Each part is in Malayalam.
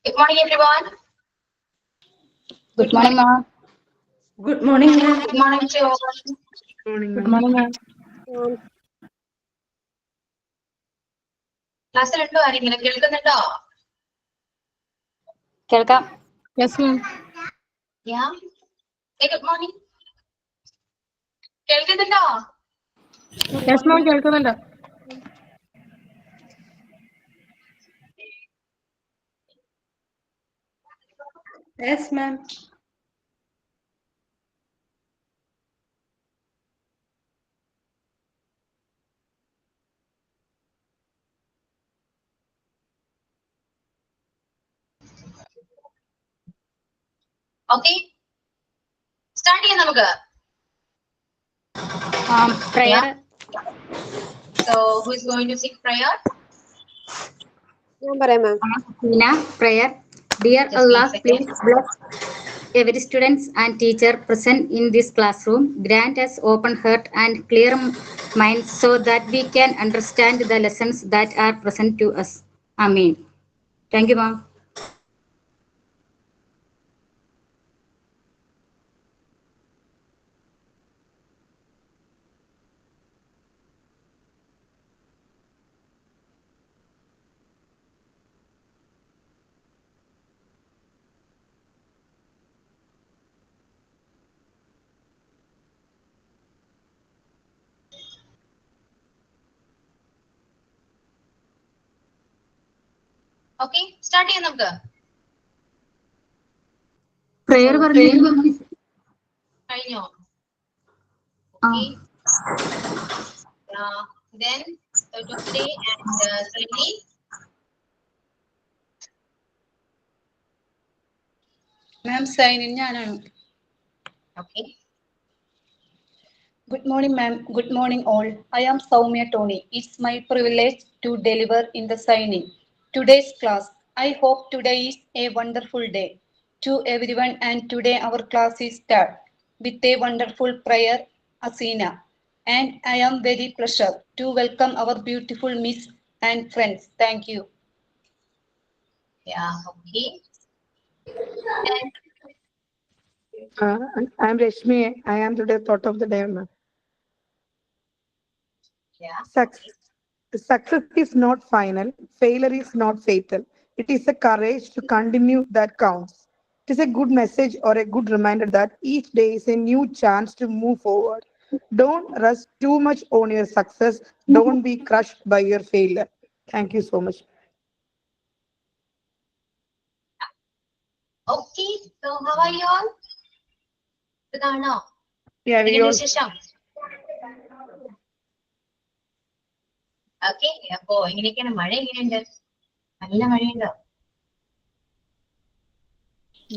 Good morning, everyone. Good morning, ma'am. Good morning, ma'am. Good morning to all. Good morning, ma'am. ക്ലാസ്സിലുണ്ടോ ആരെങ്കിലും കേൾക്കുന്നുണ്ടോ? കേൾക്കാം. Yes, ma'am. Yeah. Hey, good morning. കേൾക്കുന്നുണ്ടോ? Yes, ma'am. കേൾക്കുന്നുണ്ട്. Yes, ma'am. Okay. Start ചെയ്യാം നമുക്ക്. Prayer. So, who is going to sing prayer? ഞാൻ പറയാം മാം. Tina, prayer. Dear Just Allah, wait a second. please bless every students and teacher present in this classroom. Grant us open heart and clear minds so that we can understand the lessons that are present to us. Amen. Thank you, ma'am. Okay. Start ചെയ്യാം നമുക്ക്. Prayer പറഞ്ഞു. കഴിഞ്ഞോ? Okay. Then today and Sunday. Ma'am, sign in ഞാനാണ്. Okay. Good morning, ma'am. Good morning, all. I am Soumya Tony. It's my privilege to deliver in the signing. Today's class. I hope today is a wonderful day to everyone, and today our class is start with a wonderful prayer, Asina. And I am very pleasure to welcome our beautiful Miss and friends. Thank you. Yeah. Okay. I'm Rashmi. I am today thought of the day, ma'am. Yeah. Success is not final. Failure is not fatal. It is a courage to continue that counts. It is a good message or a good reminder that each day is a new chance to move forward. Don't rush too much on your success. Don't be crushed by your failure. Thank you so much. Okay. So, how are you all? സുഖാണോ? Yeah, we എന്തുണ്ട് all. വിശേഷം? ഓക്കെ. അപ്പോ എങ്ങനെയൊക്കെയാണ്? മഴ എങ്ങനെയുണ്ട്? നല്ല മഴയുണ്ടോ?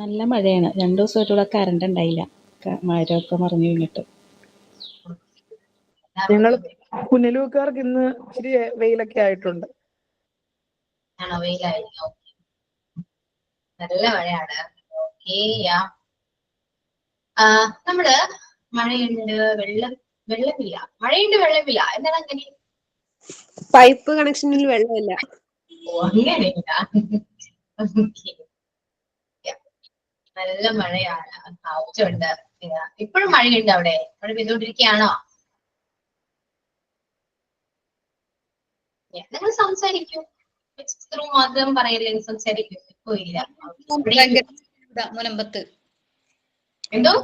നല്ല മഴയാണ്. 2 ദിവസമായിട്ടുള്ള കറണ്ട് ഉണ്ടായില്ല. മരമൊക്കെ മറിഞ്ഞു വീണിട്ട്. ഞങ്ങൾ പുനലൂർക്കാർക്ക് ഇന്ന് ഇച്ചിരി വെയിലൊക്കെ ആയിട്ടുണ്ട്. ആണോ? വെയിലായിരുന്നു. നല്ല മഴയാണ്. ഓക്കെ. നമ്മള് മഴയുണ്ട്, വെള്ളമില്ല. മഴയുണ്ട്, വെള്ളമില്ല. എന്താണ് അങ്ങനെ? പൈപ്പ് കണക്ഷനിൽ വെള്ളമില്ല. ഓ, അങ്ങനെയില്ല. നല്ല മഴയാണ്. ആവശ്യമുണ്ട്. ഇപ്പോഴും മഴയുണ്ട് അവിടെ? മഴ പെയ്തുകൊണ്ടിരിക്കുകയാണോ? നിങ്ങൾ സംസാരിക്കൂ. ത്രൂ മാത്രം പറയല്ലേ, സംസാരിക്കൂ. ഇപ്പൊ ഇല്ല. മുനമ്പത്ത്. എന്തോ?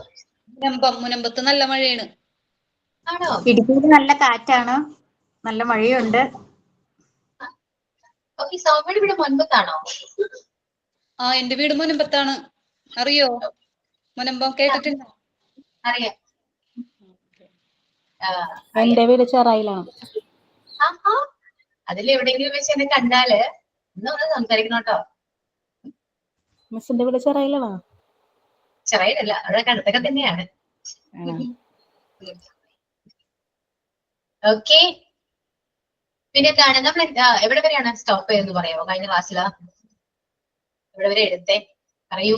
മുനമ്പത്ത് നല്ല മഴയാണ്. ആണോ? ഇടുക്കിയിൽ നല്ല കാറ്റാണ്, നല്ല മഴയുണ്ട്. ഓക്കെ. സൗമ്യയുടെ ഇവിടെ മുൻപത്താണോ? എന്റെ വീട് മുനമ്പത്താണ്. അറിയോ? മുനമ്പം കേട്ടിട്ടുണ്ടോ? അറിയാം. എന്റെ വീട് ചെറായിലാണ്. അതിലെവിടെയെങ്കിലും വെച്ച് എന്നെ കണ്ടാല് ഒന്ന് സംസാരിക്കണം കേട്ടോ. മിസ്സിന്റെ വീട് ചെറായിലാണോ? ചെറിയതല്ല, അവിടെ അടുത്തൊക്കെ തന്നെയാണ്. ഓക്കെ. പിന്നെ എന്താണ് നമ്മൾ എവിടെ വരെയാണ് സ്റ്റോപ്പ് ചെയ്തെന്ന് പറയാമോ? കഴിഞ്ഞ ക്ലാസ്സില് എവിടെ വരെ എടുത്തേ? പറയൂ.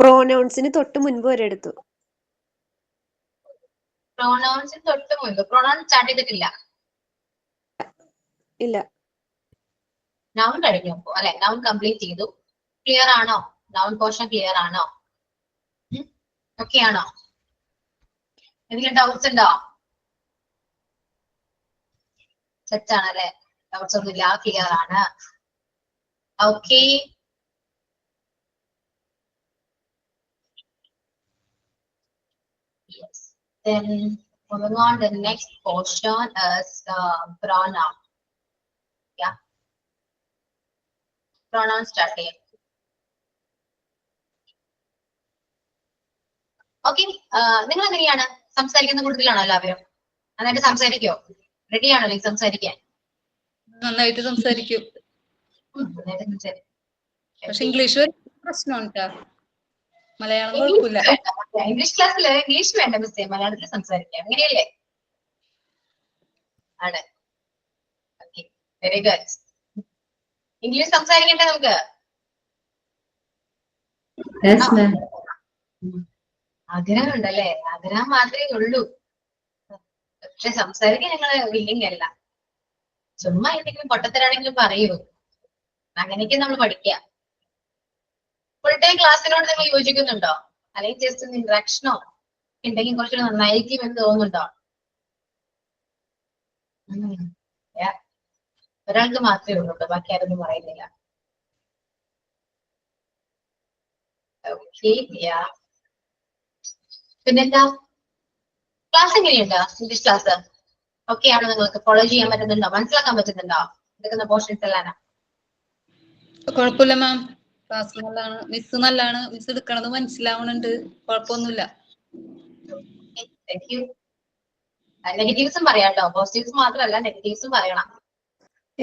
പ്രോനൗൺസിന് തൊട്ട് മുൻപ് വരെ എടുത്തു. പ്രൊനൗൺസിന് തൊട്ട് മുൻപ്. പ്രൊനൗൺ സ്റ്റാർട്ട് ചെയ്തിട്ടില്ല. ഇല്ല. നൗൺ കഴിഞ്ഞു അപ്പോ അല്ലെ, നൗൺ കംപ്ലീറ്റ് ചെയ്തു. ക്ലിയർ ആണോ? നൗൺ പോർഷൻ ക്ലിയർ ആണോ? ഓക്കെ ആണോ? എന്തെങ്കിലും ഡൗട്ട്സ് ഉണ്ടോ? സെറ്റ് ആണല്ലേ, ഡൗട്ട്സ് ഒന്നുമില്ല, ക്ലിയർ ആണ്. Okay, yes. Then moving on, the next portion is pronoun. Yeah, pronoun start ചെയ്യാം. ഓക്കെ, നിങ്ങൾ എങ്ങനെയാണ് സംസാരിക്കുന്ന കൂടുതലാണോ എല്ലാവരും? നന്നായിട്ട് സംസാരിക്കോ? റെഡി ആണോ സംസാരിക്കാൻ? നന്നായിട്ട് സംസാരിക്കും. നന്നായിട്ട് സംസാരിക്കും. പക്ഷെ ഇംഗ്ലീഷ് പ്രശ്നമാണ് ട്ടാ. മലയാളം കുഴപ്പമില്ല. ഇംഗ്ലീഷ് ക്ലാസ്സിൽ ഇംഗ്ലീഷ് വേണ്ട മിസ്സേ, മലയാളത്തിൽ സംസാരിക്കാം, അങ്ങനെയല്ലേ? ആണ്. Okay, very good. ഇംഗ്ലീഷ് സംസാരിക്കണ്ടേ നമുക്ക്? ആഗ്രഹം ഉണ്ടല്ലേ? ആഗ്രഹം മാത്രമേ ഉള്ളൂ, പക്ഷെ സംസാരിക്കാൻ ഞങ്ങള് വില്ലിങ് അല്ല. ചുമ്മാ എന്തെങ്കിലും പൊട്ടത്തരാണെങ്കിലും പറയൂ, അങ്ങനെയൊക്കെ നമ്മൾ പഠിക്കുക. ഫുൾ ടൈം ക്ലാസ്സിനോട് നിങ്ങൾ യോജിക്കുന്നുണ്ടോ? അല്ലെങ്കിൽ ജസ്റ്റ് ഒന്ന് ഇന്ററാക്ഷനോ ഉണ്ടെങ്കിൽ കുറച്ചുകൂടെ നന്നായിരിക്കും എന്ന് തോന്നുന്നുണ്ടോ? ഒരാൾക്ക് മാത്രമേ ഉള്ളൂ, ബാക്കി ആരൊന്നും പറയുന്നില്ല. ഓക്കെ, പിന്നെന്താ, ക്ലാസ് എങ്ങനെയുണ്ടോ? ഇംഗ്ലീഷ് ക്ലാസ് ഓക്കെ ആണോ? നിങ്ങൾക്ക് ഫോളോ ചെയ്യാൻ പറ്റുന്നുണ്ടോ? മനസ്സിലാക്കാൻ പറ്റുന്നുണ്ടോ എടുക്കുന്ന പോർഷൻസ് എല്ലാം? കുഴപ്പമില്ല മാം, ക്ലാസ് നല്ലതാണ്, മിസ് നല്ലതാണ്, മിസ് എടുക്കണത് മനസ്സിലാവണുണ്ട്, കുഴപ്പമൊന്നുമില്ല. നെഗറ്റീവ്സും പറയാട്ടോ, പോസിറ്റീവ്സ് മാത്രമല്ല നെഗറ്റീവ്സും പറയണം.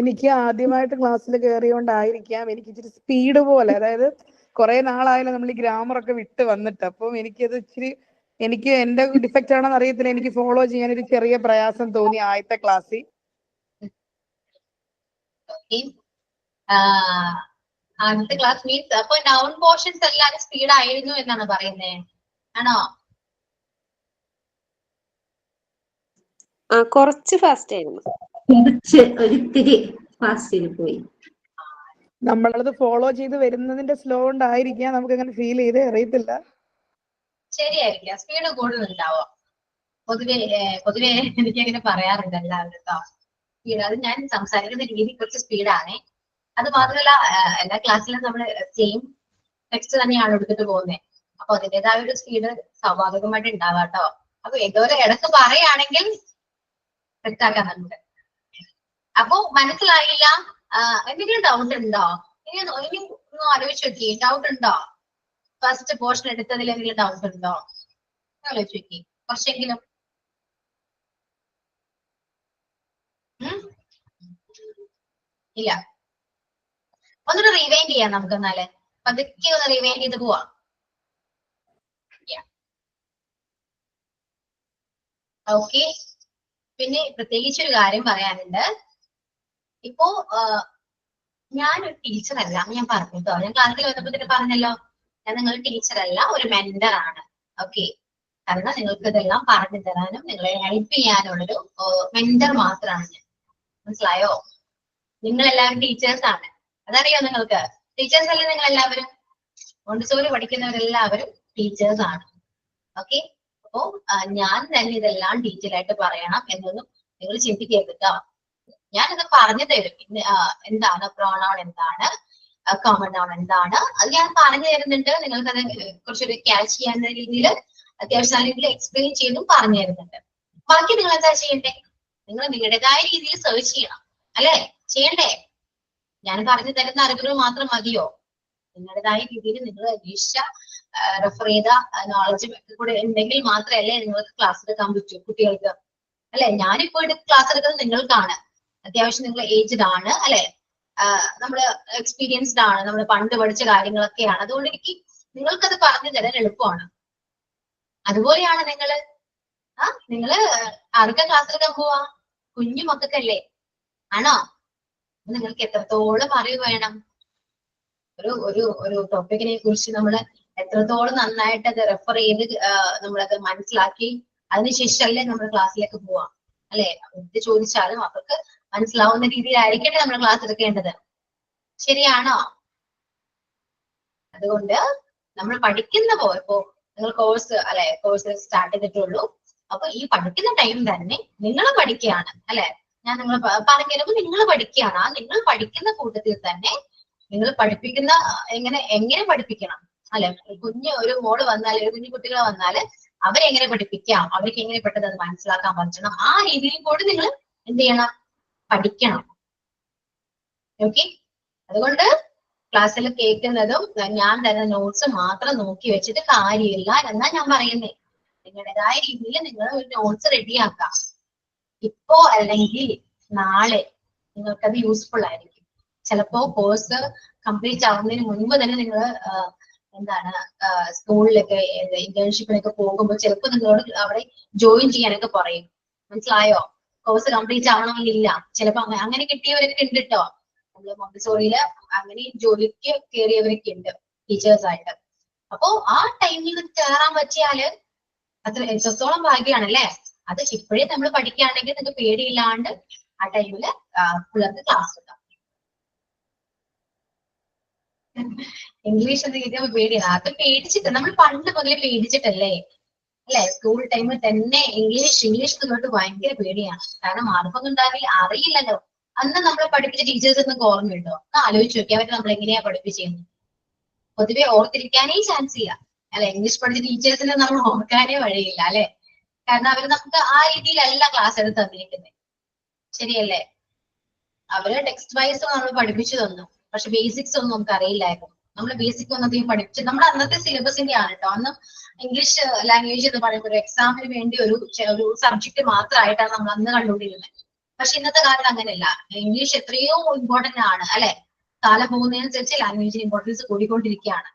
എനിക്ക് ആദ്യമായിട്ട് ക്ലാസ്സിൽ കയറിയോണ്ടായിരിക്കാം എനിക്ക് ഇച്ചിരി സ്പീഡ് പോലെ, അതായത് കുറെ നാളായാലും നമ്മൾ ഈ ഗ്രാമർ ഒക്കെ വിട്ട് വന്നിട്ട്, അപ്പം എനിക്കത് ഇച്ചിരി, എനിക്ക് എന്റെ ഡിഫക്റ്റ് ആണെന്ന് അറിയത്തില്ല, എനിക്ക് ഫോളോ ചെയ്യാൻ ഒരു ചെറിയ പ്രയാസം തോന്നി ആദ്യത്തെ ക്ലാസ്സിൽ. ആദ്യത്തെ ക്ലാസ് മീൻസ് അപ്പൊ നൗൺ പോർഷൻസ് എല്ലാരും സ്പീഡ് ആയിരുന്നു എന്നാണ് പറയുന്നേ, ആണോ? കുറച്ച് ഫാസ്റ്റ് ആയിരുന്നു, ഒരിത്തിരി ഫാസ്റ്റിൽ പോയി. നമ്മളത് ഫോളോ ചെയ്ത് വരുന്നതിന്റെ സ്ലോ കൊണ്ടായിരിക്കാം നമുക്ക് അങ്ങനെ ഫീൽ ചെയ്തേ, അറിയത്തില്ല. ശരിയായിരിക്കാം, സ്പീഡ് കൂടുതലുണ്ടാവാം. പൊതുവെ എനിക്ക് അങ്ങനെ പറയാറുണ്ട് എല്ലാവരും കേട്ടോ. സ്പീഡ്, അത് ഞാൻ സംസാരിക്കുന്ന രീതി കുറച്ച് സ്പീഡാണേ. അത് മാത്രമല്ല എല്ലാ ക്ലാസ്സിലും നമ്മൾ സെയിം ടെക്സ്റ്റ് തന്നെയാണ് എടുത്തിട്ട് പോകുന്നത്, അപ്പൊ അതിൻ്റെതായ ഒരു സ്പീഡ് സ്വാഭാവികമായിട്ട് ഉണ്ടാവാം കേട്ടോ. അപ്പൊ ഏതോരം ഇടക്ക് പറയുകയാണെങ്കിൽ സെറ്റാക്കാൻ നമുക്ക്. അപ്പൊ മനസ്സിലായില്ല, എന്തെങ്കിലും ഡൗട്ട് ഉണ്ടോ? ഇനി ഒന്ന് ആലോചിച്ച് നോക്കി, ഡൗട്ട് ഉണ്ടോ? ഫസ്റ്റ് പോർഷൻ എടുത്തതിൽ എന്തെങ്കിലും ഡൗട്ട് ഉണ്ടോ? ആലോചിച്ച് നോക്കി കുറച്ചെങ്കിലും. ഇല്ല, ഒന്നൊരു റിവൈൻഡ് ചെയ്യാം നമുക്ക്, എന്നാല് പതുക്കെ ഒന്ന് റിവൈൻഡ് ചെയ്ത് പോവാം. ഓക്കെ, പിന്നെ പ്രത്യേകിച്ച് ഒരു കാര്യം പറയാനുണ്ട്. ഇപ്പോ ഞാനൊരു ടീച്ചർ അല്ല, ഞാൻ പറഞ്ഞിട്ടോ, ഞാൻ ക്ലാസ്സിൽ വന്നപ്പോ തന്നെ പറഞ്ഞല്ലോ, ഞാൻ നിങ്ങളുടെ ടീച്ചർ അല്ല, ഒരു മെന്റർ ആണ്. ഓക്കെ, കാരണം നിങ്ങൾക്ക് ഇതെല്ലാം പറഞ്ഞു തരാനും നിങ്ങളെ ഹെൽപ്പ് ചെയ്യാനുള്ളൊരു മെന്റർ മാത്രമാണ് ഞാൻ. മനസ്സിലായോ? നിങ്ങൾ എല്ലാവരും ടീച്ചേഴ്സ് ആണ്, അതറിയോ നിങ്ങൾക്ക്? ടീച്ചേഴ്സ് അല്ലേ നിങ്ങൾ എല്ലാവരും? മോണ്ടിസോറി പഠിക്കുന്നവരെല്ലാവരും ടീച്ചേഴ്സ് ആണ്. ഓക്കെ, അപ്പോ ഞാൻ തന്നെ ഇതെല്ലാം ഡീറ്റെയിൽ ആയിട്ട് പറയണം എന്നൊന്നും നിങ്ങൾ ചിന്തിക്കരുത് കേട്ടോ. ഞാനിത് പറഞ്ഞു തരും, എന്താണ് പ്രോണൗൺ, എന്താണ് കോമൺ നൗൺ, എന്താണ് അത് ഞാൻ പറഞ്ഞു തരുന്നുണ്ട്. നിങ്ങൾക്ക് അത് കുറച്ചൊരു ക്യാച്ച് ചെയ്യാവുന്ന രീതിയിൽ അത്യാവശ്യം നല്ല രീതിയിൽ എക്സ്പ്ലെയിൻ ചെയ്തും പറഞ്ഞു തരുന്നുണ്ട്. ബാക്കി നിങ്ങൾ എന്താ ചെയ്യണ്ടേ? നിങ്ങൾ നിങ്ങളുടേതായ രീതിയിൽ സെർച്ച് ചെയ്യണം, അല്ലെ? ചെയ്യണ്ടേ? ഞാൻ പറഞ്ഞു തരുന്ന അറിവുകൾ മാത്രം മതിയോ? നിങ്ങളുടേതായ രീതിയിൽ നിങ്ങൾ അന്വേഷിച്ച റെഫർ ചെയ്ത നോളജ് കൂടെ ഉണ്ടെങ്കിൽ മാത്രമല്ലേ നിങ്ങൾക്ക് ക്ലാസ് എടുക്കാൻ പറ്റൂ കുട്ടികൾക്ക്, അല്ലെ? ഞാനിപ്പോ ക്ലാസ് എടുക്കുന്നത് നിങ്ങൾക്കാണ്, അത്യാവശ്യം നിങ്ങൾ ഏജ്ഡ് ആണ്, അല്ലെ? നമ്മള് എക്സ്പീരിയൻസ്ഡ് ആണ്, നമ്മൾ പണ്ട് പഠിച്ച കാര്യങ്ങളൊക്കെയാണ്, അതുകൊണ്ട് എനിക്ക് നിങ്ങൾക്കത് പറഞ്ഞു തരാൻ എളുപ്പമാണ്. അതുപോലെയാണ് നിങ്ങള് ആർക്കാ ക്ലാസ് എടുക്കാൻ പോവാ? കുഞ്ഞു മക്കൾക്കല്ലേ, ആണോ? നിങ്ങൾക്ക് എത്രത്തോളം അറിവ് വേണം? ഒരു ടോപ്പിക്കിനെ കുറിച്ച് നമ്മൾ എത്രത്തോളം നന്നായിട്ട് അത് റെഫർ ചെയ്ത് നമ്മളത് മനസ്സിലാക്കി അതിനുശേഷമല്ലേ നമ്മൾ ക്ലാസ്സിലേക്ക് പോവാം, അല്ലെ? എന്ത് ചോദിച്ചാലും അവർക്ക് മനസ്സിലാവുന്ന രീതിയിലായിരിക്കട്ടെ നമ്മൾ ക്ലാസ് എടുക്കേണ്ടത്. ശരിയാണോ? അതുകൊണ്ട് നമ്മൾ പഠിക്കുന്ന ഇപ്പോ നിങ്ങൾ കോഴ്സ് സ്റ്റാർട്ട് ചെയ്തിട്ടുള്ളൂ. അപ്പൊ ഈ പഠിക്കുന്ന ടൈം തന്നെ നിങ്ങൾ പഠിക്കുകയാണ് അല്ലെ. ഞാൻ നിങ്ങൾ പറഞ്ഞു നിങ്ങൾ പഠിക്കുകയാണ്. ആ നിങ്ങൾ പഠിക്കുന്ന കൂട്ടത്തിൽ തന്നെ നിങ്ങൾ പഠിപ്പിക്കുന്ന എങ്ങനെ പഠിപ്പിക്കണം അല്ലെ. ഒരു മോള് വന്നാൽ കുഞ്ഞു കുട്ടികൾ വന്നാല് അവരെങ്ങനെ പഠിപ്പിക്കാം, അവർക്ക് എങ്ങനെ പെട്ടെന്ന് അത് മനസ്സിലാക്കാൻ പറ്റണം, ആ രീതിയിൽ കൂടി നിങ്ങൾ എന്ത് ചെയ്യണം, പഠിക്കണം. ഓക്കെ. അതുകൊണ്ട് ക്ലാസ്സിൽ കേൾക്കുന്നതും ഞാൻ തരുന്ന നോട്ട്സ് മാത്രം നോക്കി വെച്ചിട്ട് കാര്യമില്ല എന്നാ ഞാൻ പറയുന്നേ. നിങ്ങളുടേതായ രീതിയിൽ നിങ്ങൾ ഒരു നോട്ട്സ് റെഡിയാക്കാം. ഇപ്പോ അല്ലെങ്കിൽ നാളെ നിങ്ങൾക്കത് യൂസ്ഫുൾ ആയിരിക്കും. ചിലപ്പോ കോഴ്സ് കംപ്ലീറ്റ് ആവുന്നതിന് മുൻപ് തന്നെ നിങ്ങൾ സ്കൂളിലൊക്കെ ഇന്റേൺഷിപ്പിനൊക്കെ പോകുമ്പോൾ ചിലപ്പോൾ നിങ്ങളോട് അവിടെ ജോയിൻ ചെയ്യാനൊക്കെ പറയും. മനസ്സിലായോ? കോഴ്സ് കംപ്ലീറ്റ് ആവണമെന്നില്ല. ചിലപ്പോ അങ്ങനെ കിട്ടിയവരൊക്കെ ഉണ്ട് കേട്ടോ. നമ്മള് മോണ്ടിസോറിയില് അങ്ങനെ ജോലിക്ക് കയറിയവരൊക്കെ ഉണ്ട് ടീച്ചേഴ്സ് ആയിട്ട്. അപ്പോ ആ ടൈമിൽ കയറാൻ പറ്റിയാല് അത്ര എത്രത്തോളം ഭാഗ്യമാണല്ലേ. അത് ഇപ്പോഴേ നമ്മൾ പഠിക്കുകയാണെങ്കിൽ നിങ്ങൾക്ക് പേടിയില്ലാണ്ട് ആ ടൈമില് പിള്ളേർക്ക് ക്ലാസ് ഉണ്ടാവും. ഇംഗ്ലീഷ് എന്ന് കേൾക്കുമ്പോൾ പേടിയാണ്. അത് പേടിച്ചിട്ട് നമ്മൾ പണ്ട് മുതലേ പേടിച്ചിട്ടല്ലേ അല്ലെ. സ്കൂൾ ടൈമിൽ തന്നെ ഇംഗ്ലീഷ് തൊട്ട് ഭയങ്കര പേടിയാണ്. കാരണം മാർക്കൊന്നും ഉണ്ടാവില്ല, അറിയില്ലല്ലോ. അന്ന് നമ്മളെ പഠിപ്പിച്ച ടീച്ചേഴ്സ് എന്നൊക്കെ ഓർമ്മയുണ്ടോ? ഒന്ന് ആലോചിച്ച് നോക്കി അവരെ നമ്മൾ എങ്ങനെയാ പഠിപ്പിച്ചിരുന്നത്. പൊതുവെ ഓർത്തിരിക്കാനേ ചാൻസ് ഇല്ല അല്ലെ. ഇംഗ്ലീഷ് പഠിച്ച ടീച്ചേഴ്സിനെ നമ്മൾ ഓർക്കാനേ വഴിയില്ല അല്ലെ. കാരണം അവർ നമുക്ക് ആ രീതിയിലല്ല ക്ലാസ് എടുത്ത് തന്നിരിക്കുന്നത്. ശരിയല്ലേ? അവര് ടെക്സ്റ്റ് വൈസ് നമ്മൾ പഠിപ്പിച്ചു തന്നു. പക്ഷെ ബേസിക്സ് ഒന്നും നമുക്ക് അറിയില്ലായിരുന്നു. നമ്മൾ ബേസിക് ഒന്നും പഠിപ്പിച്ചു നമ്മുടെ അന്നത്തെ സിലബസിന്റെ ആണ് കേട്ടോ. അന്ന് ഇംഗ്ലീഷ് ലാംഗ്വേജ് എന്ന് പറയുമ്പോൾ ഒരു എക്സാമിന് വേണ്ടി ഒരു സബ്ജക്ട് മാത്രമായിട്ടാണ് നമ്മൾ അന്ന് കണ്ടുകൊണ്ടിരുന്നത്. പക്ഷെ ഇന്നത്തെ കാലത്ത് അങ്ങനെയല്ല. ഇംഗ്ലീഷ് എത്രയോ ഇമ്പോർട്ടന്റ് ആണ് അല്ലെ. കാലം പോകുന്നതിനനുസരിച്ച് ലാംഗ്വേജിന് ഇമ്പോർട്ടൻസ് കൂടിക്കൊണ്ടിരിക്കുകയാണ്.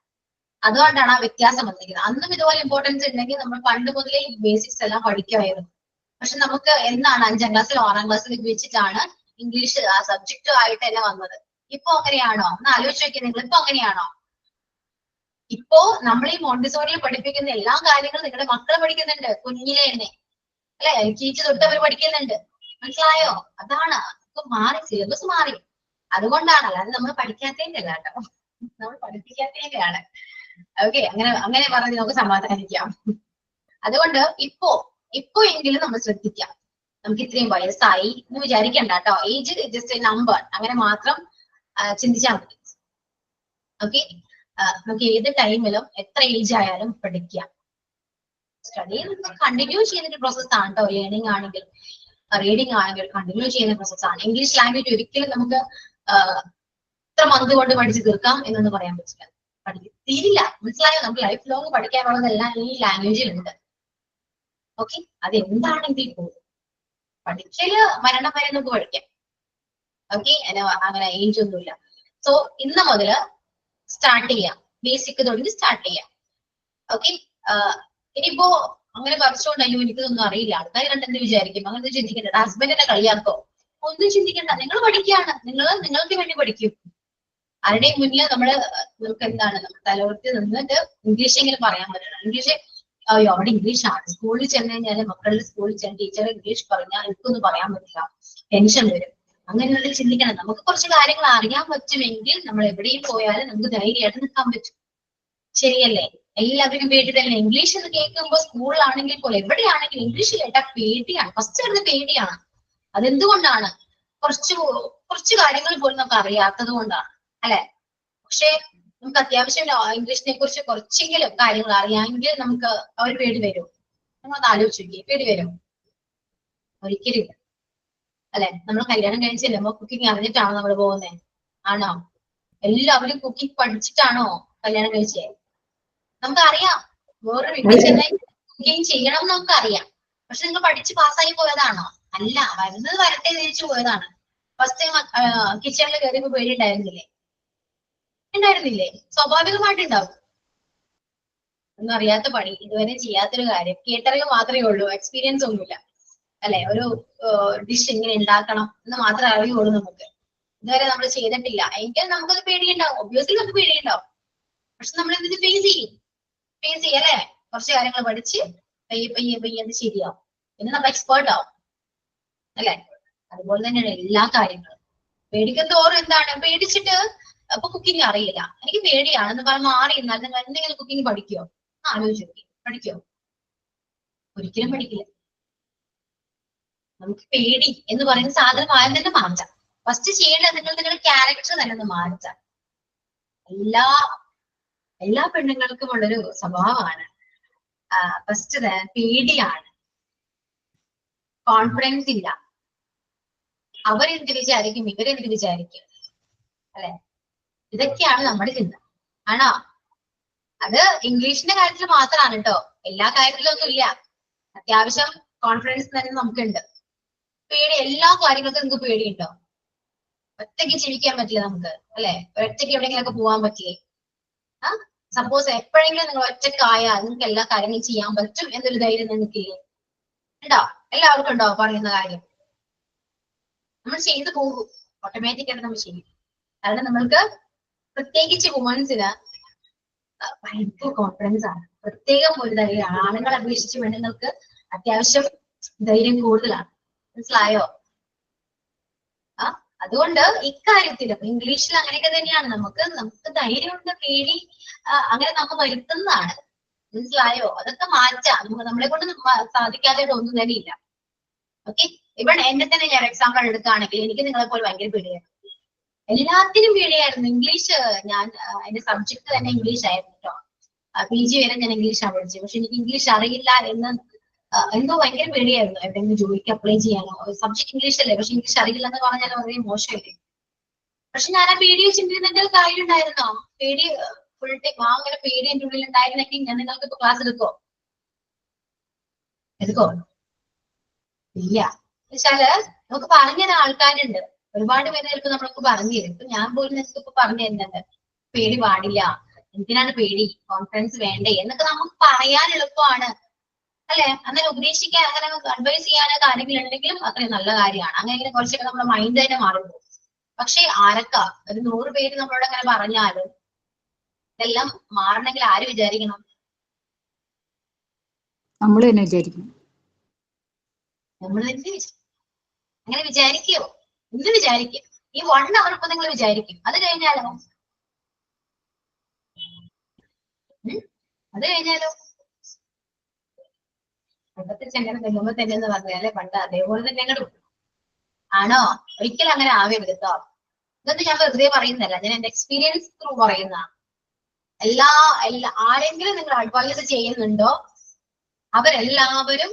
അതുകൊണ്ടാണ് ആ വ്യത്യാസം വന്നിരിക്കുന്നത്. അന്നും ഇതുപോലെ ഇമ്പോർട്ടൻസ് ഉണ്ടെങ്കിൽ നമ്മൾ പണ്ട് മുതലേ ഈ ബേസിക്സ് എല്ലാം പഠിക്കുമായിരുന്നു. പക്ഷെ നമുക്ക് എന്താണ് 5ാം ക്ലാസ്സിലോ 6ാം ക്ലാസ്സിലോ വെച്ചിട്ടാണ് ഇംഗ്ലീഷ് ആ സബ്ജക്റ്റ് ആയിട്ട് തന്നെ വന്നത്. ഇപ്പൊ അങ്ങനെയാണോ? ഒന്ന് ആലോചിച്ച് നോക്കിയാൽ നിങ്ങൾ ഇപ്പൊ അങ്ങനെയാണോ? ഇപ്പോ നമ്മൾ ഈ മോണ്ടിസോറിയിൽ പഠിപ്പിക്കുന്ന എല്ലാ കാര്യങ്ങളും നിങ്ങളുടെ മക്കൾ പഠിക്കുന്നുണ്ട് കുഞ്ഞിലെ തന്നെ അല്ലെ. LKG തൊട്ട് അവർ പഠിക്കുന്നുണ്ട്. മനസ്സിലായോ? അതാണ് ഇപ്പൊ മാറി, സിലബസ് മാറി. അതുകൊണ്ടാണ്, അല്ലാതെ നമ്മൾ പഠിക്കാത്തതിന്റെ അല്ല കേട്ടോ, നമ്മൾ പഠിപ്പിക്കാത്തതിന്റെ ആണ്. ഓക്കെ. അങ്ങനെ പറഞ്ഞ് നമുക്ക് സമാധാനിക്കാം. അതുകൊണ്ട് ഇപ്പോ എങ്കിലും നമ്മൾ ശ്രദ്ധിക്കാം. നമുക്ക് ഇത്രയും വയസ്സായി എന്ന് വിചാരിക്കണ്ട കേട്ടോ. ഏജ് ജസ്റ്റ് എ നമ്പർ, അങ്ങനെ മാത്രം ചിന്തിച്ചാൽ മതി. ഓക്കെ. നമുക്ക് ഏത് ടൈമിലും എത്ര ഏജ് ആയാലും പഠിക്കാം. സ്റ്റഡി കണ്ടിന്യൂ ചെയ്യുന്ന ഒരു പ്രോസസ് ആണ് കേട്ടോ. ലേണിംഗ് ആണെങ്കിലും റീഡിംഗ് ആണെങ്കിലും കണ്ടിന്യൂ ചെയ്യുന്ന പ്രോസസ് ആണ്. ഇംഗ്ലീഷ് ലാംഗ്വേജ് ഒരിക്കലും നമുക്ക് ഇത്ര മന്ത് കൊണ്ട് പഠിച്ച് തീർക്കാം എന്നൊന്നും പറയാൻ പറ്റില്ല. തീരില്ല. മനസ്സിലായോ? നമുക്ക് ലൈഫ് ലോങ് പഠിക്കാനുള്ളതെല്ലാം ഈ ലാംഗ്വേജിലുണ്ട്. ഓക്കെ. അത് എന്താണെങ്കിൽ പോലും പഠിക്കല് മരണം വരെ നമുക്ക് പഠിക്കാം. ഓക്കെ. അങ്ങനെ ഏജ് ഒന്നുമില്ല. സോ ഇന്ന് മുതല് സ്റ്റാർട്ട് ചെയ്യാം. ബേസിക് തുടങ്ങി സ്റ്റാർട്ട് ചെയ്യാം. ഓക്കെ. ഇനിയിപ്പോ അങ്ങനെ പറിച്ചോണ്ട് അയ്യോ എനിക്കിതൊന്നും അറിയില്ല, ആൾക്കാർ കണ്ടെന്ത് വിചാരിക്കും, അങ്ങനെ ചിന്തിക്കണ്ട. ഹസ്ബൻഡിനെ കളിയാക്കോ? ഒന്നും ചിന്തിക്കണ്ട. നിങ്ങൾ പഠിക്കുകയാണ്. നിങ്ങൾക്ക് വേണ്ടി പഠിക്കും. ആരുടെയും മുന്നിൽ നമുക്ക് എന്താണ് തലവർത്തി നിന്നിട്ട് ഇംഗ്ലീഷ് എങ്കിലും പറയാൻ പറ്റണം. ഇംഗ്ലീഷ് അയ്യോ അവിടെ ഇംഗ്ലീഷാണ്. സ്കൂളിൽ ചെന്ന് കഴിഞ്ഞാൽ മക്കളുടെ സ്കൂളിൽ ചെന്ന് ടീച്ചർ ഇംഗ്ലീഷ് പറഞ്ഞാൽ എനിക്കൊന്നും പറയാൻ പറ്റില്ല, ടെൻഷൻ വരും. അങ്ങനെയുള്ളത് ചിന്തിക്കണം. നമുക്ക് കുറച്ച് കാര്യങ്ങൾ അറിയാൻ പറ്റുമെങ്കിൽ നമ്മൾ എവിടെയും പോയാലും നമുക്ക് ധൈര്യമായിട്ട് നിൽക്കാൻ പറ്റും. ശരിയല്ലേ? എല്ലാവരും പേടി തന്നെ. ഇംഗ്ലീഷ് എന്ന് കേൾക്കുമ്പോൾ സ്കൂളിലാണെങ്കിൽ പോലും എവിടെയാണെങ്കിലും ഇംഗ്ലീഷ് കേട്ടാൽ പേടിയാണ്. ഫസ്റ്റ് വരുന്നത് പേടിയാണ്. അതെന്തുകൊണ്ടാണ്? കുറച്ച് കാര്യങ്ങൾ പോലും നമുക്ക് അറിയാത്തത് കൊണ്ടാണ് അല്ലെ. പക്ഷെ നമുക്ക് അത്യാവശ്യം ഇംഗ്ലീഷിനെ കുറിച്ച് കുറച്ചെങ്കിലും കാര്യങ്ങൾ അറിയാമെങ്കിൽ നമുക്ക് അവർ പേടി വരും. നമ്മളത് ആലോചിച്ച് നോക്കി, പേടി വരും? ഒരിക്കലും ഇല്ല അല്ലെ. നമ്മൾ കല്യാണം കഴിച്ചില്ല, നമ്മൾ കുക്കിംഗ് അറിഞ്ഞിട്ടാണോ നമ്മൾ പോകുന്നത്? ആണോ? എല്ലാവരും കുക്കിംഗ് പഠിച്ചിട്ടാണോ കല്യാണം കഴിച്ചേ? നമുക്കറിയാം വേറൊരു വീട്ടിൽ ചെന്നാൽ കുക്കിംഗ് ചെയ്യണം എന്ന് നമുക്ക് അറിയാം. പക്ഷെ നിങ്ങൾ പഠിച്ച് പാസ്സായി പോയതാണോ? അല്ല, വരുന്നത് വരട്ടെ തിരിച്ചു പോയതാണ്. ഫസ്റ്റ് ടൈം കിച്ചണിൽ കയറിയപ്പോ പേടി ഉണ്ടായിരുന്നില്ലേ? സ്വാഭാവികമായിട്ടുണ്ടാവും. ഒന്നും അറിയാത്ത പണി, ഇതുവരെ ചെയ്യാത്തൊരു കാര്യം, കേട്ടറിവ് മാത്രമേ ഉള്ളൂ, എക്സ്പീരിയൻസ് ഒന്നുമില്ല അല്ലെ. ഒരു ഡിഷ് എങ്ങനെ ഉണ്ടാക്കണം എന്ന് മാത്രമേ അറിയുള്ളൂ നമുക്ക്. ഇതുവരെ നമ്മൾ ചെയ്തിട്ടില്ല എങ്കിൽ നമുക്കത് പേടിയുണ്ടാവും. ഒബ്വിയസ്ലി നമുക്ക് പേടിയുണ്ടാവും. പക്ഷെ നമ്മൾ ഇതിന് ഫേസ് ചെയ്യും അല്ലെ. കുറച്ച് കാര്യങ്ങൾ പഠിച്ച് പയ്യെ അത് ശരിയാവും. പിന്നെ നമ്മൾ എക്സ്പേർട്ട് ആവും അല്ലെ. അതുപോലെ തന്നെയാണ് എല്ലാ കാര്യങ്ങളും. പേടിക്കും തോറും എന്താണ്, പേടിച്ചിട്ട് അപ്പൊ കുക്കിംഗ് അറിയില്ല, എനിക്ക് പേടിയാണെന്ന് പറഞ്ഞ് മാറി എന്നാൽ നിങ്ങൾ എന്തെങ്കിലും കുക്കിംഗ് പഠിക്കോ? ആലോചിച്ചു പഠിക്കോ? ഒരിക്കലും പഠിക്കില്ല. നമുക്ക് പേടി എന്ന് പറയുന്ന സാധനം ആദ്യം തന്നെ മാറ്റാം. ഫസ്റ്റ് ചെയ്യേണ്ടത് നിങ്ങളുടെ ക്യാരക്ടർ തന്നെ ഒന്ന് മാറ്റാം. എല്ലാ പെണ്ണുങ്ങൾക്കും ഉള്ളൊരു സ്വഭാവമാണ് ഫസ്റ്റ് പേടിയാണ്, കോൺഫിഡൻസ് ഇല്ല, അവരെന്ത് വിചാരിക്കും, ഇവരെന്ത് വിചാരിക്കും, അല്ലെ? ഇതൊക്കെയാണ് നമ്മുടെ ചിന്ത. ആണോ? അത് ഇംഗ്ലീഷിന്റെ കാര്യത്തിൽ മാത്രമാണ് കേട്ടോ, എല്ലാ കാര്യത്തിലും ഒന്നും ഇല്ല. അത്യാവശ്യം കോൺഫിഡൻസ് തന്നെ നമുക്കുണ്ട്. പേടി എല്ലാ കാര്യങ്ങൾക്കും നിങ്ങൾക്ക് പേടിയുണ്ടോ? ഒറ്റയ്ക്ക് ജീവിക്കാൻ പറ്റില്ല നമുക്ക്, അല്ലെ? ഒറ്റയ്ക്ക് എവിടെയെങ്കിലൊക്കെ പോകാൻ പറ്റില്ലേ? സപ്പോസ് എപ്പോഴെങ്കിലും നിങ്ങൾ ഒറ്റക്കായാൽ നിങ്ങൾക്ക് എല്ലാ കാര്യങ്ങളും ചെയ്യാൻ പറ്റും എന്നൊരു ധൈര്യം നിങ്ങൾക്കില്ലേ? ഉണ്ടോ? എല്ലാവർക്കും ഉണ്ടോ പറയുന്ന കാര്യം? നമ്മൾ ചെയ്തു പോകും, ഓട്ടോമാറ്റിക്കായിട്ട് നമ്മൾ ചെയ്യും. കാരണം നമ്മൾക്ക് പ്രത്യേകിച്ച് വുമൻസിന് ഭയങ്കര കോൺഫിഡൻസ് ആണ്. പ്രത്യേകം ഒരു ധൈര്യം, ആണുങ്ങളെ അപേക്ഷിച്ച് പെണ്ണുങ്ങൾക്ക് അത്യാവശ്യം ധൈര്യം കൂടുതലാണ്. മനസ്സിലായോ? അതുകൊണ്ട് ഇക്കാര്യത്തിൽ ഇംഗ്ലീഷിൽ അങ്ങനെയൊക്കെ തന്നെയാണ്. നമുക്ക് ധൈര്യമുണ്ട്, പേടി അങ്ങനെ നമ്മൾ വരുത്തുന്നതാണ്. മനസ്സിലായോ? അതൊക്കെ മാറ്റാം. നമ്മളെ കൊണ്ട് സാധിക്കാതെ ഒന്നും തന്നെ ഇല്ല. ഓക്കെ, ഇവിടെ എന്നെ തന്നെ ഞാൻ എക്സാമ്പിൾ എടുക്കുകയാണെങ്കിൽ എനിക്ക് നിങ്ങളെ പോലെ ഭയങ്കര പേടിയായിരുന്നു. എല്ലാത്തിനും പേടിയായിരുന്നു. ഇംഗ്ലീഷ് ഞാൻ എന്റെ സബ്ജക്ട് തന്നെ ഇംഗ്ലീഷ് ആയിരുന്നു കേട്ടോ. PG വരെ ഞാൻ ഇംഗ്ലീഷാണ് പഠിച്ചത്. പക്ഷെ എനിക്ക് ഇംഗ്ലീഷ് അറിയില്ല എന്ന് എന്തോ ഭയങ്കര പേടിയായിരുന്നു. എവിടെയെങ്കിലും ജോലിക്ക് അപ്ലൈ ചെയ്യാനോ, സബ്ജക്ട് ഇംഗ്ലീഷ് അല്ലേ, പക്ഷെ ഇംഗ്ലീഷ് അറിയില്ല എന്ന് പറഞ്ഞാൽ വളരെ മോശമല്ലേ. പക്ഷെ ഞാൻ ആ പേടിയെ ചിന്തിക്കുന്നതിന്റെ കാര്യം ഉണ്ടായിരുന്നോ? പേടി ഫുൾ ടൈം അങ്ങനെ പേടി എന്റെ ഉള്ളിൽ ഉണ്ടായിരുന്നെങ്കിൽ ഞാൻ നിങ്ങൾക്ക് ഇപ്പൊ ക്ലാസ് എടുക്കോ? ഇല്ല. എന്നുവെച്ചാല് നമുക്ക് പറഞ്ഞു തരാൻ ആൾക്കാരുണ്ട്, ഒരുപാട് പേര് ചിലപ്പോൾ നമ്മൾക്ക് പറഞ്ഞു തരും. ഇപ്പൊ ഞാൻ പോലും നിങ്ങൾക്ക് ഇപ്പൊ പറഞ്ഞു തരുന്നുണ്ട്, പേടി പാടില്ല, എന്തിനാണ് പേടി, കോൺഫിഡൻസ് വേണ്ടേ എന്നൊക്കെ നമുക്ക് പറയാൻ എളുപ്പമാണ്, അല്ലെ? അങ്ങനെ ഉപദേശിക്കാൻ, അങ്ങനെ അഡ്വൈസ് ചെയ്യാനോ കാര്യങ്ങളുണ്ടെങ്കിലും അത്രയും നല്ല കാര്യമാണ്. അങ്ങനെ കുറച്ചൊക്കെ നമ്മുടെ മൈൻഡ് തന്നെ മാറുന്നു. പക്ഷെ ആരൊക്കെ ഒരു 100 പേര് നമ്മളോട് അങ്ങനെ പറഞ്ഞാലും ഇതെല്ലാം മാറണമെങ്കിൽ ആര് വിചാരിക്കണം? നമ്മൾ തന്നെ വിചാരിക്കണം. നമ്മൾ തന്നെ അങ്ങനെ വിചാരിക്കോ? ഇന്ന് വിചാരിക്കും. ഈ 1 hour ഇപ്പൊ നിങ്ങൾ വിചാരിക്കും. അത് കഴിഞ്ഞാലോ? പണ്ടത്തെ ചെങ്ങനെ തെങ്ങുമ്പോ തന്നെ എന്ന് പറഞ്ഞാല് പണ്ട് അതേപോലെ തന്നെ അങ്ങോട്ട് ആണോ? ഒരിക്കലും അങ്ങനെ ആവരുത് കേട്ടോ. ഇതൊന്നും ഞാൻ വെറുതെ പറയുന്നല്ല, ഞാൻ എന്റെ എക്സ്പീരിയൻസ് ത്രൂ പറയുന്ന. ആരെങ്കിലും നിങ്ങൾ അഡ്വൈസ് ചെയ്യുന്നുണ്ടോ അവരെല്ലാവരും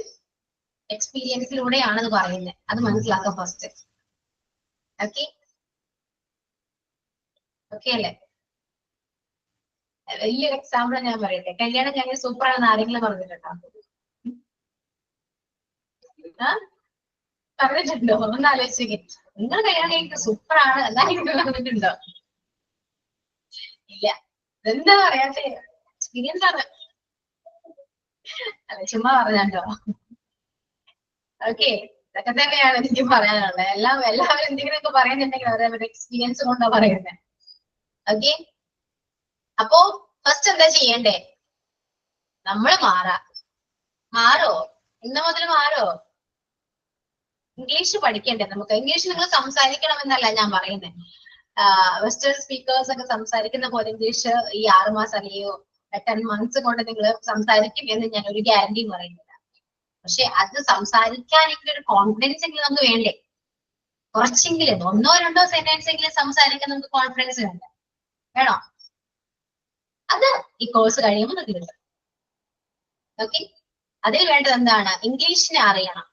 എക്സ്പീരിയൻസിലൂടെയാണെന്ന് പറയുന്നത്. അത് മനസ്സിലാക്കാം ഫസ്റ്റ്. ഓക്കെ ഓക്കെ അല്ലേ? വലിയൊരു എക്സാമ്പിൾ ഞാൻ പറയട്ടെ. കല്യാണം കഴിഞ്ഞ സൂപ്പറാണെന്ന് ആരെങ്കിലും പറഞ്ഞിട്ടുണ്ടോ? പറഞ്ഞിട്ടുണ്ടോ? ഒന്ന് ആലോചിച്ചേ. നിങ്ങൾ കല്യാണം കഴിഞ്ഞ സൂപ്പറാണ് എന്നാലും പറഞ്ഞിട്ടുണ്ടോ? ഇല്ല. എന്താ പറയാത്തെ? എക്സ്പീരിയൻസ് ആണ്. അല്ല, ചുമ്മാ പറഞ്ഞോ. ഓക്കെ, ഇതൊക്കെ തന്നെയാണ് എനിക്ക് പറയാനുള്ളത്. എല്ലാവരും എന്തെങ്കിലുമൊക്കെ പറയുന്നുണ്ടെങ്കിൽ അവരവരുടെ എക്സ്പീരിയൻസ് കൊണ്ടാ പറയുന്നത്. ഓക്കെ, അപ്പോ ഫസ്റ്റ് എന്താ ചെയ്യണ്ടേ? നമ്മൾ മാറോ? ഇന്ന് മുതൽ മാറോ? ഇംഗ്ലീഷ് പഠിക്കണ്ടേ നമുക്ക്? ഇംഗ്ലീഷ് നിങ്ങൾ സംസാരിക്കണം എന്നല്ല ഞാൻ പറയുന്നത്. വെസ്റ്റേൺ സ്പീക്കേഴ്സ് ഒക്കെ സംസാരിക്കുന്ന പോലെ ഇംഗ്ലീഷ് ഈ 6 മാസം അല്ലയോ 10 months കൊണ്ട് നിങ്ങൾ സംസാരിക്കും എന്ന് ഞാൻ ഒരു ഗ്യാരണ്ടി പറയുന്നില്ല. പക്ഷെ അത് സംസാരിക്കാനെങ്കിലും ഒരു കോൺഫിഡൻസ് എങ്കിലും നമുക്ക് വേണ്ടേ? കുറച്ചെങ്കിലും 1 or 2 സെന്റൻസ് എങ്കിലും സംസാരിക്കാൻ നമുക്ക് കോൺഫിഡൻസ് വേണോ? അത് ഈ കോഴ്സ് കഴിയുമ്പോൾ നമുക്ക് കിട്ടും. ഓക്കെ, അതിൽ വേണ്ടത് എന്താണ്? ഇംഗ്ലീഷിനെ അറിയണം,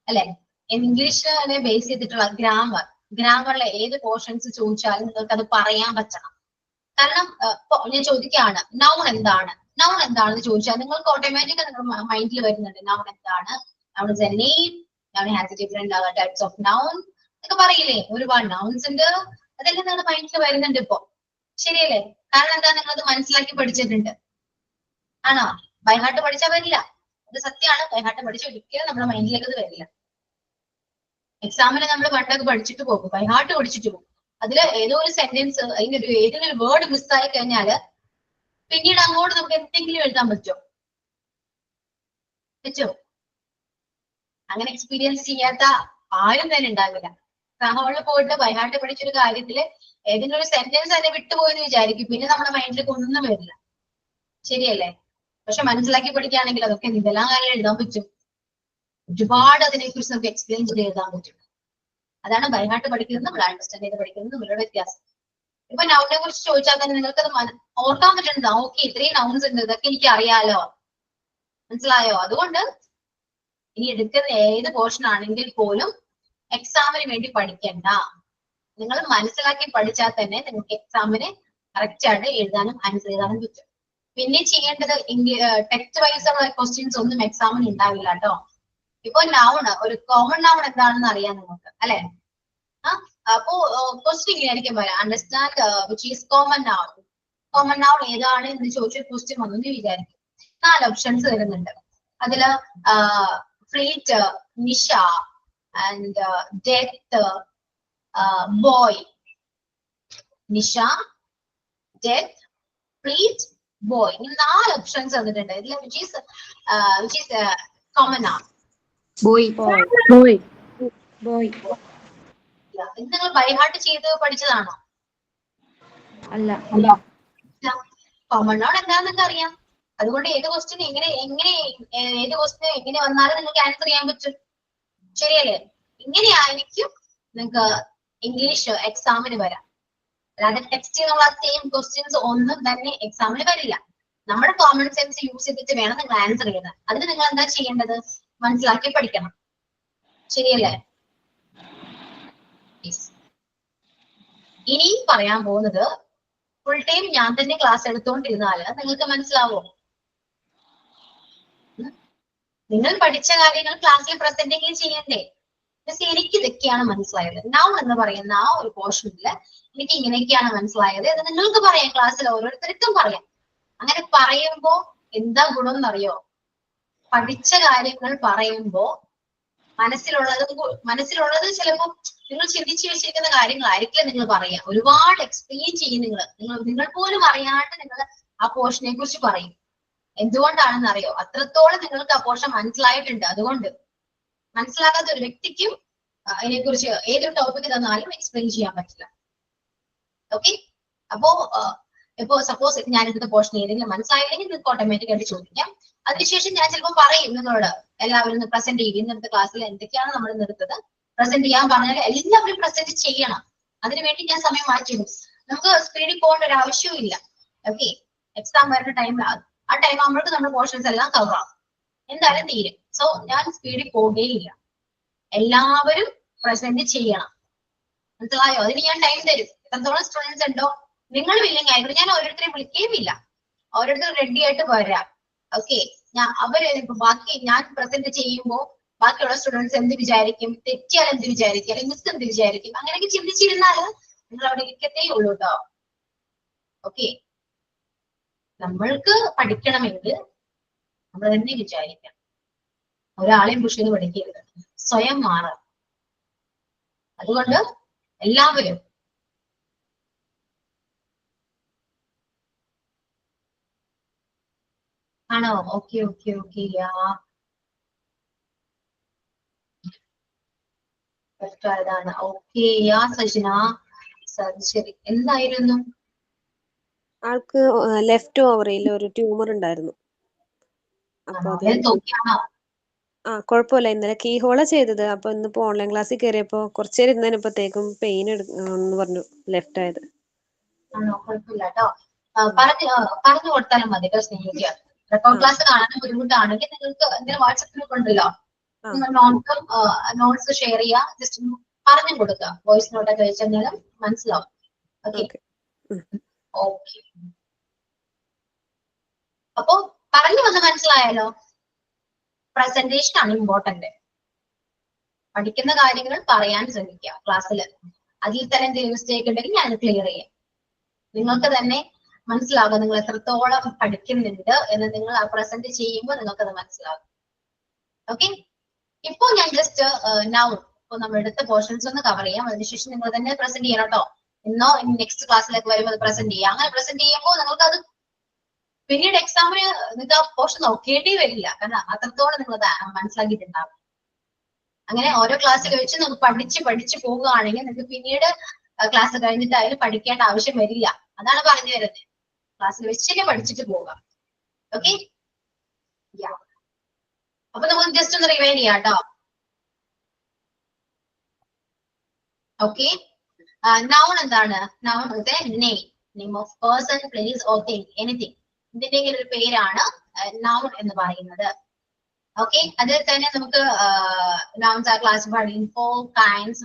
അല്ലെ? ഇംഗ്ലീഷിനെ ബേസ് ചെയ്തിട്ടുള്ള ഗ്രാമറിലെ ഏത് പോർഷൻസ് ചോദിച്ചാലും നിങ്ങൾക്ക് അത് പറയാൻ പറ്റണം. കാരണം ഞാൻ ചോദിക്കുകയാണ് നൗൺ എന്താണെന്ന് ചോദിച്ചാൽ നിങ്ങൾക്ക് ഓട്ടോമാറ്റിക്കലി നിങ്ങളുടെ മൈൻഡിൽ വരുന്നുണ്ട് നൗൺ എന്താണ്, noun is A name, noun has different types of noun ഒക്കെ പറയില്ലേ? ഒരുപാട് നൗൺസ് ഉണ്ട്. അതെല്ലാം നിങ്ങളുടെ മൈൻഡിൽ വരുന്നുണ്ട് ഇപ്പൊ, ശരിയല്ലേ? കാരണം എന്താ? നിങ്ങളത് മനസ്സിലാക്കി പഠിച്ചിട്ടുണ്ട്. ആണോ? ബൈഹാർട്ട് പഠിച്ചാൽ വരില്ല, അത് സത്യമാണ്. ബൈഹാർട്ട് പഠിച്ച ഒരിക്കലും നമ്മുടെ മൈൻഡിലേക്ക് അത് വരില്ല. എക്സാമിന് നമ്മൾ പണ്ടൊക്കെ പഠിച്ചിട്ട് പോകും, ബൈഹാർട്ട് പഠിച്ചിട്ട് പോകും. അതില് ഏതോ ഒരു സെന്റൻസ്, ഏതെങ്കിലും ഒരു വേർഡ് മിസ്സായി കഴിഞ്ഞാല് പിന്നീട് അങ്ങോട്ട് നമുക്ക് എന്തെങ്കിലും എഴുതാൻ പറ്റുമോ? അങ്ങനെ എക്സ്പീരിയൻസ് ചെയ്യാത്ത ആരും തന്നെ ഉണ്ടാവില്ല. ഹാളിൽ പോയിട്ട് ബൈഹാർട്ട് പഠിച്ചൊരു കാര്യത്തില് ഏതെങ്കിലും ഒരു സെന്റൻസ് തന്നെ വിട്ടുപോയെന്ന് വിചാരിക്കും, പിന്നെ നമ്മുടെ മൈൻഡിലേക്ക് ഒന്നും വരില്ല. ശരിയല്ലേ? പക്ഷെ മനസ്സിലാക്കി പഠിക്കുകയാണെങ്കിൽ അതൊക്കെ എന്തെല്ലാം കാര്യം എഴുതാൻ പറ്റും, ഒരുപാട് അതിനെക്കുറിച്ച് നമുക്ക് എക്സ്പ്ലെയിൻ ചെയ്ത് എഴുതാൻ പറ്റും. അതാണ് ബൈഹാർട്ട് പഠിക്കുന്നത് നമ്മൾ അണ്ടർസ്റ്റാൻഡ് ചെയ്ത് പഠിക്കുന്നത് തമ്മിലുള്ള വ്യത്യാസം. ഇപ്പൊ നൗണിനെ കുറിച്ച് ചോദിച്ചാൽ തന്നെ നിങ്ങൾക്ക് അത് ഓർക്കാൻ പറ്റുന്നുണ്ടോ? ഓക്കെ, ഇത്രയും നൗൺസ് ഉണ്ട്, ഇതൊക്കെ എനിക്ക് അറിയാലോ, മനസ്സിലായോ? അതുകൊണ്ട് ഇനി എടുക്കുന്ന ഏത് പോർഷൻ ആണെങ്കിൽ പോലും എക്സാമിന് വേണ്ടി പഠിക്കണ്ട. നിങ്ങൾ മനസ്സിലാക്കി പഠിച്ചാൽ തന്നെ നിങ്ങൾക്ക് എക്സാമിന് കറക്റ്റ് ആയിട്ട് എഴുതാനും ആൻസർ എഴുതാനും പറ്റും. പിന്നെ ചെയ്യേണ്ടത് ടെക്സ്റ്റ് വൈസ് ഉള്ള ക്വസ്റ്റ്യൻസ് ഒന്നും എക്സാമിന് ഉണ്ടാവില്ല കേട്ടോ. ഇപ്പൊ നൗണ്, ഒരു കോമൺ നൗൺ എന്താണെന്ന് അറിയാം നിങ്ങൾക്ക്, അല്ലെ? അപ്പോ ക്വസ്റ്റ്യൻ ഇങ്ങനെയായിരിക്കും വരാം, understand which is common noun. Common noun ഏതാണ് എന്ന് ചോദിച്ച ക്വസ്റ്റ്യൻ വന്നെന്ന് വിചാരിക്കും. 4 ഓപ്ഷൻസ് വരുന്നുണ്ട്. അതില് fleet, Nisha and death, boy. Nisha, death, fleet, boy. ഇങ്ങനെ 4 ഓപ്ഷൻസ് വന്നിട്ടുണ്ട്. ഇതിൽ which is common noun. Boy. ഇത് നിങ്ങൾ ബൈഹാർട്ട് ചെയ്ത് പഠിച്ചതാണോ? അല്ല. കോമൺ നൗൺ എന്താണെന്നൊക്കെ അറിയാം. അതുകൊണ്ട് ഏത് ക്വസ്റ്റ്യൻ ഏത് ക്വസ്റ്റ്യൻ എങ്ങനെ വന്നാലും നിങ്ങൾക്ക് ആൻസർ ചെയ്യാൻ പറ്റും. ശരിയല്ലേ? ഇങ്ങനെയായിരിക്കും നിങ്ങൾക്ക് ഇംഗ്ലീഷ് എക്സാമിന് വരാം. അല്ലാതെ ടെക്സ്റ്റിലുള്ള സെയിം ക്വസ്റ്റ്യൻസ് ഒന്നും തന്നെ എക്സാമിന് വരില്ല. നമ്മുടെ കോമൺ സെൻസ് യൂസ് ചെയ്തിട്ട് വേണം നിങ്ങൾ ആൻസർ എഴുതാൻ. അതിന് നിങ്ങൾ എന്താ ചെയ്യേണ്ടത്? മനസ്സിലാക്കി പഠിക്കണം. ശരിയല്ലേ? ഇനി പറയാൻ പോകുന്നത്, ഫുൾ ടൈം ഞാൻ തന്നെ ക്ലാസ് എടുത്തുകൊണ്ടിരുന്നാല് നിങ്ങൾക്ക് മനസ്സിലാവോ? നിങ്ങൾ പഠിച്ച കാര്യങ്ങൾ ക്ലാസ്സിൽ പ്രസന്റിങ് ചെയ്യണ്ടേ? എനിക്ക് ഇതൊക്കെയാണ് മനസ്സിലായത്. നൗൺ എന്ന് പറയുന്ന ആ ഒരു പോർഷനില് എനിക്ക് ഇങ്ങനെയൊക്കെയാണ് മനസ്സിലായത് എന്ന് നിങ്ങൾക്ക് പറയാം, ക്ലാസ്സിൽ ഓരോരുത്തർക്കും പറയാം. അങ്ങനെ പറയുമ്പോ എന്താ ഗുണം എന്നറിയോ? പഠിച്ച കാര്യങ്ങൾ പറയുമ്പോ മനസ്സിലുള്ളത് ചിലപ്പോ നിങ്ങൾ ചിന്തിച്ചു വെച്ചിരിക്കുന്ന കാര്യങ്ങളായിരിക്കില്ല നിങ്ങൾ പറയാം. ഒരുപാട് എക്സ്പ്ലെയിൻ ചെയ്യും. നിങ്ങൾ പോലും അറിയാണ്ട് നിങ്ങൾ ആ പോർഷനെ കുറിച്ച് പറയും. എന്തുകൊണ്ടാണെന്ന് അറിയോ? അത്രത്തോളം നിങ്ങൾക്ക് ആ പോർഷൻ മനസ്സിലായിട്ടുണ്ട്. അതുകൊണ്ട് മനസ്സിലാകാത്ത ഒരു വ്യക്തിക്കും അതിനെക്കുറിച്ച് ഏതൊരു ടോപ്പിക് തന്നാലും എക്സ്പ്ലെയിൻ ചെയ്യാൻ പറ്റില്ല. ഓക്കെ? ഇപ്പോ സപ്പോസ് ഞാൻ എടുത്ത പോർഷൻ ഏതെങ്കിലും മനസ്സിലായില്ലെങ്കിൽ നിങ്ങൾക്ക് ഓട്ടോമാറ്റിക് ആയിട്ട് ചോദിക്കാം. അതിനുശേഷം ഞാൻ ചിലപ്പോൾ പറയും നിങ്ങളോട്, എല്ലാവരും പ്രസന്റ് ചെയ്യും. ഇന്നത്തെ ക്ലാസ്സിൽ എന്തൊക്കെയാണ് നമ്മൾ നിർത്തത് പ്രസന്റ് ചെയ്യാൻ പറഞ്ഞാൽ എല്ലാവരും പ്രസന്റ് ചെയ്യണം. അതിനുവേണ്ടി ഞാൻ സമയം മാറ്റിയിടും. നമുക്ക് സ്പീഡിൽ പോകേണ്ട ഒരു ആവശ്യവും ഇല്ല. ഓക്കെ? എക്സാം വരുന്ന ടൈമിൽ ആ ടൈം ആകുമ്പോഴേക്ക് നമ്മുടെ പോർഷൻസ് എല്ലാം കവർ ആവും, എന്തായാലും തീരും. സോ ഞാൻ സ്പീഡിൽ പോവുകയില്ല. എല്ലാവരും പ്രസന്റ് ചെയ്യണം. മനസ്സിലായോ? അതിന് ഞാൻ ടൈം തരും. എത്രത്തോളം സ്റ്റുഡൻസ് ഉണ്ടോ നിങ്ങൾ വില്ലിങ് ആയിട്ട് ഞാൻ ഓരോരുത്തരെയും വിളിക്കുകയും ഇല്ല. ഓരോരുത്തർ റെഡി ആയിട്ട് വരാം. ഓക്കെ? ബാക്കി ഞാൻ പ്രസന്റ് ചെയ്യുമ്പോൾ ബാക്കിയുള്ള സ്റ്റുഡൻസ് എന്ത് വിചാരിക്കും, തെറ്റിയാൽ എന്ത് വിചാരിക്കും, അല്ലെങ്കിൽ മിസ് എന്ത് വിചാരിക്കും, അങ്ങനെയൊക്കെ ചിന്തിച്ചിരുന്നാല് നിങ്ങൾ അവിടെ ഇരിക്കത്തേ ഉള്ളൂ കേട്ടോ. ഓക്കെ? നമ്മൾക്ക് പഠിക്കണമെങ്കിൽ നമ്മൾ തന്നെ വിചാരിക്കാം. ഒരാളെയും പുഷ് ചെയ്ത് പഠിക്കരുത്, സ്വയം മാറാം. അതുകൊണ്ട് എല്ലാവരും ആണോ? Okay okay okay. ാണ് ഓക്കെ. സജന ശരി. എന്തായിരുന്നു ആൾക്ക്? ലെഫ്റ്റ് ഓവറിൽ ഒരു ട്യൂമർ ഉണ്ടായിരുന്നു. അപ്പൊ അത് നോക്കിയാണോ? കുഴപ്പമില്ല. ഇന്നലെ കീ ഹോളാ ചെയ്തത്. അപ്പൊ ഇന്നിപ്പോ ഓൺലൈൻ ക്ലാസ്സിൽ കയറിയപ്പോ കുറച്ചേരം ഇരുന്നപ്പോഴത്തേക്കും പെയിൻ എന്ന് പറഞ്ഞു ലെഫ്റ്റ് ആയത്. ആണോ? കുഴപ്പമില്ല കേട്ടോ. പറഞ്ഞു കൊടുത്താലും മതി കേട്ടോ സ്നേഹിക്കുക. റെക്കോർഡ് ക്ലാസ് കാണാൻ ബുദ്ധിമുട്ടാണെങ്കിൽ നിങ്ങൾക്ക് എന്തെങ്കിലും വാട്സപ്പിൽ ഉണ്ടല്ലോ, നിങ്ങൾ നോട്ട്സ് ഷെയർ ചെയ്യുക. ജസ്റ്റ് പറഞ്ഞു കൊടുക്കുക. വോയിസ് നോട്ടൊക്കെ വെച്ചാലും മനസ്സിലാവും. ഓക്കെ? ഓക്കെ. അപ്പോ പറഞ്ഞു വന്ന് മനസ്സിലായാലോ? പ്രസന്റേഷൻ ആണ് ഇമ്പോർട്ടന്റ്. പഠിക്കുന്ന കാര്യങ്ങൾ പറയാൻ ശ്രമിക്കുക ക്ലാസ്സിൽ. അതിൽ തന്നെ എന്തെങ്കിലും മിസ്റ്റേക്ക് ഉണ്ടെങ്കിൽ ഞാൻ ക്ലിയർ ചെയ്യാം. നിങ്ങൾക്ക് തന്നെ മനസ്സിലാകും നിങ്ങൾ എത്രത്തോളം പഠിക്കുന്നുണ്ട് എന്ന്. നിങ്ങൾ ആ പ്രസന്റ് ചെയ്യുമ്പോൾ നിങ്ങൾക്ക് അത് മനസ്സിലാകും. ഓക്കെ? ഇപ്പൊ ഞാൻ ജസ്റ്റ് നൗൺ ഇപ്പൊ നമ്മൾ എടുത്ത പോർഷൻസ് ഒന്ന് കവർ ചെയ്യാം. അതിനുശേഷം നിങ്ങൾ തന്നെ പ്രസന്റ് ചെയ്യണം കേട്ടോ. ഇന്നോ ഇനി നെക്സ്റ്റ് ക്ലാസ്സിലേക്ക് വരുമ്പോൾ അത് പ്രസന്റ് ചെയ്യാം. അങ്ങനെ പ്രസന്റ് ചെയ്യുമ്പോൾ നിങ്ങൾക്ക് അത് പിന്നീട് എക്സാമിന് നിങ്ങൾക്ക് ആ പോർഷൻ നോക്കേണ്ടി വരില്ല. കാരണം അത്രത്തോളം നിങ്ങൾ മനസ്സിലാക്കിയിട്ടുണ്ടാവും. അങ്ങനെ ഓരോ ക്ലാസ്സിൽ വെച്ച് നമുക്ക് പഠിച്ച് പോവുകയാണെങ്കിൽ നിങ്ങൾക്ക് പിന്നീട് ക്ലാസ് കഴിഞ്ഞിട്ടായാലും പഠിക്കേണ്ട ആവശ്യം വരില്ല. അതാണ് പറഞ്ഞു തരുന്നത്. ക്ലാസ്സിൽ വെച്ച് പഠിച്ചിട്ട് പോകാം. ഓക്കെ, അപ്പൊ നമുക്ക് ജസ്റ്റ് ഒന്ന് റിവൈൻഡ് ചെയ്യാം കേട്ടോ. ഓക്കെ, നൗൺ എന്താണ്? Noun name of person, place or thing, anything. ഇതിന്റെങ്കിലും ഒരു പേരാണ് നൗൺ എന്ന് പറയുന്നത്. ഓക്കെ, അതിൽ തന്നെ നമുക്ക് nouns are classified in 4 kinds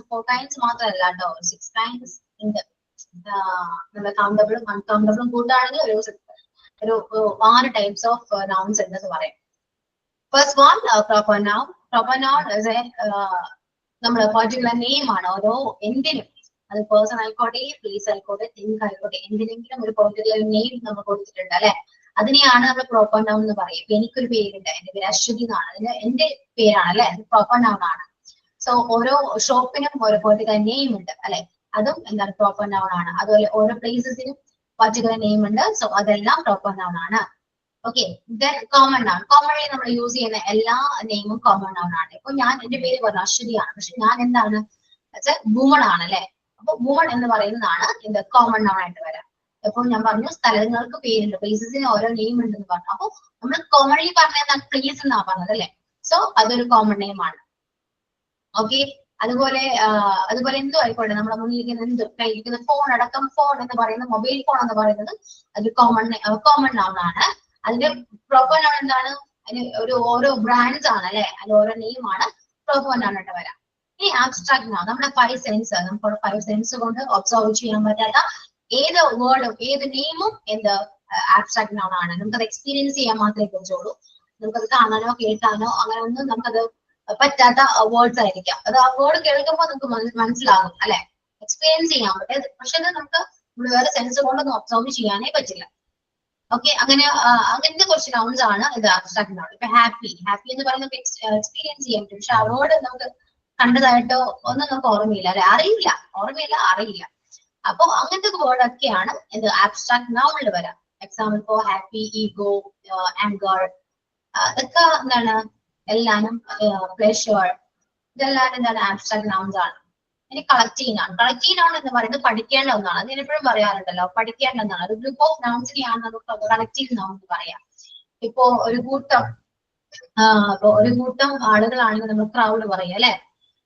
മാത്രമല്ല കേട്ടോ, 6 kinds ഉണ്ട്. നമ്മുടെ കൗണ്ടബിളും അൺകൗണ്ടബിളും കൂട്ടാണെങ്കിൽ ഒരു 6 types of nouns ഉണ്ടെന്ന് പറയും. First one, proper noun. Proper noun is a നമ്മുടെ പർട്ടിക്കുലർ നെയിം ആണ്. ഓരോ എന്തിനും, അത് പേഴ്സൺ ആയിക്കോട്ടെ, പ്ലേസ് ആയിക്കോട്ടെ, തിങ്ക് ആയിക്കോട്ടെ, എന്തിനെങ്കിലും ഒരു പർട്ടിക്കുലർ നെയിം നമ്മൾ കൊടുത്തിട്ടുണ്ട് അല്ലെ, അതിനെയാണ് നമ്മൾ പ്രോപ്പർ നൗൺ എന്ന് പറയും. ഇപ്പൊ എനിക്കൊരു പേരുണ്ട്, എന്റെ പേര് അശ്വതി എന്നാണ്, അതിന് എന്റെ പേരാണ് അല്ലെ, പ്രോപ്പർ നൗൺ ആണ്. സോ ഓരോ ഷോപ്പിനും ഓരോ പർട്ടിക്കുലർ നെയിം ഉണ്ട് അല്ലെ, അതും എന്താണ് പ്രോപ്പർ നൗൺ ആണ്. അതുപോലെ ഓരോ പ്ലേസസിനും പർട്ടിക്കുലർ നെയിം ഉണ്ട്. സോ അതെല്ലാം പ്രോപ്പർ നൗൺ ആണ്. Okay, then common noun. Commonly നമ്മൾ യൂസ് ചെയ്യുന്ന എല്ലാ നെയിമും കോമൺ നൗൺ ആണ്. ഇപ്പൊ ഞാൻ എന്റെ പേര് പറഞ്ഞു അശ്വതിയാണ്, പക്ഷെ ഞാൻ എന്താണ് വുമൺ ആണ് അല്ലെ, അപ്പൊ വുമൺ എന്ന് പറയുന്നതാണ് ഇത് കോമൺ നൗൺ ആയിട്ട് വരാം. ഇപ്പൊ ഞാൻ പറഞ്ഞു സ്ഥലങ്ങൾക്ക് പേരുണ്ട്, പ്ലേസസിന് ഓരോ നെയിം ഉണ്ടെന്ന് പറഞ്ഞു. അപ്പൊ നമ്മൾ കോമൺലി പറഞ്ഞ പ്ലേസ് എന്നാ പറഞ്ഞത് അല്ലെ, സോ അതൊരു കോമൺ നെയിം ആണ്. ഓക്കെ, അതുപോലെ എന്തും ആയിക്കോട്ടെ, നമ്മുടെ മുന്നിലിരിക്കുന്ന എന്തും, കയ്യിരിക്കുന്ന ഫോൺ അടക്കം, ഫോൺ എന്ന് പറയുന്നത്, മൊബൈൽ ഫോൺ എന്ന് പറയുന്നത് അത് കോമൺ നൗൺ ആണ്. അതിന്റെ പ്രോപ്പർ നൗൺ എന്താണ്? അതിന് ഓരോ ബ്രാൻഡ്സ് ആണ് അല്ലെ, അതിന് ഓരോ നെയിം ആണ് പ്രോപ്പർ നൗൺ ആയിട്ട് വരാം. ഇനി ആബ്സ്ട്രാക്ട് നൗൺ, നമ്മുടെ 5 സെൻസ്, നമുക്ക് 5 സെൻസ് കൊണ്ട് ഒബ്സർവ് ചെയ്യാൻ പറ്റാത്ത ഏത് വേർഡും ഏത് നെയിമും എന്ത് ആബ്സ്ട്രാക്ട് നൗൺ ആണ്. നമുക്കത് എക്സ്പീരിയൻസ് ചെയ്യാൻ മാത്രമേ പറ്റുള്ളൂ. നമുക്കത് കാണാനോ കേൾക്കാനോ അങ്ങനെ ഒന്നും നമുക്കത് പറ്റാത്ത വേർഡ്സ് ആയിരിക്കാം. അത് ആ വേർഡ് കേൾക്കുമ്പോൾ നമുക്ക് മനസ്സിലാകും അല്ലെ, എക്സ്പീരിയൻസ് ചെയ്യാൻ പറ്റും. പക്ഷെ അത് നമുക്ക് വേറെ സെൻസ് കൊണ്ടൊന്നും ഒബ്സർവ് ചെയ്യാനേ പറ്റില്ല. ഓക്കെ, അങ്ങനത്തെ കുറച്ച് നൗൺസ് ആണ് ഇത് ആബ്സ്ട്രാക്ട് നൗൺ. ഇപ്പൊ ഹാപ്പി എന്ന് പറയുന്നത് എക്സ്പീരിയൻസ് ചെയ്യാൻ പറ്റും, പക്ഷെ ആ വേർഡ് നമുക്ക് കണ്ടതായിട്ടോ ഒന്നും നമുക്ക് ഓർമ്മയില്ല അല്ലെ, അറിയില്ല. അപ്പൊ അങ്ങനത്തെ വേർഡ് ഒക്കെയാണ് ഇത് ആബ്സ്ട്രാക്ട് നൗണിൽ വരാം. എക്സാമ്പിൾ ഇപ്പോ ഹാപ്പി, ഈഗോ, ആങ്കർ, അതൊക്കെ എന്താണ് എല്ലാനും, പ്ലഷർ, ഇതെല്ലാം എന്താണ് ആബ്സ്ട്രാക്ട് നൗൺസ് ആണ്. ഇനി കളക്റ്റീവ് നൗൺ എന്ന് പറയുന്നത് പഠിക്കേണ്ട ഒന്നാണ്. അത് ഞാൻ എപ്പോഴും പറയാറുണ്ടല്ലോ, പഠിക്കേണ്ട ഒന്നാണ്. ഒരു ഗ്രൂപ്പ് ഓഫ് നൗൺസിനെയാണ് നമുക്ക് കളക്റ്റീവ് നൗൺ എന്ന് പറയാം. ഇപ്പോ ഒരു കൂട്ടം ആളുകളാണെങ്കിൽ നമ്മൾ ക്രൗഡ് പറയും അല്ലെ.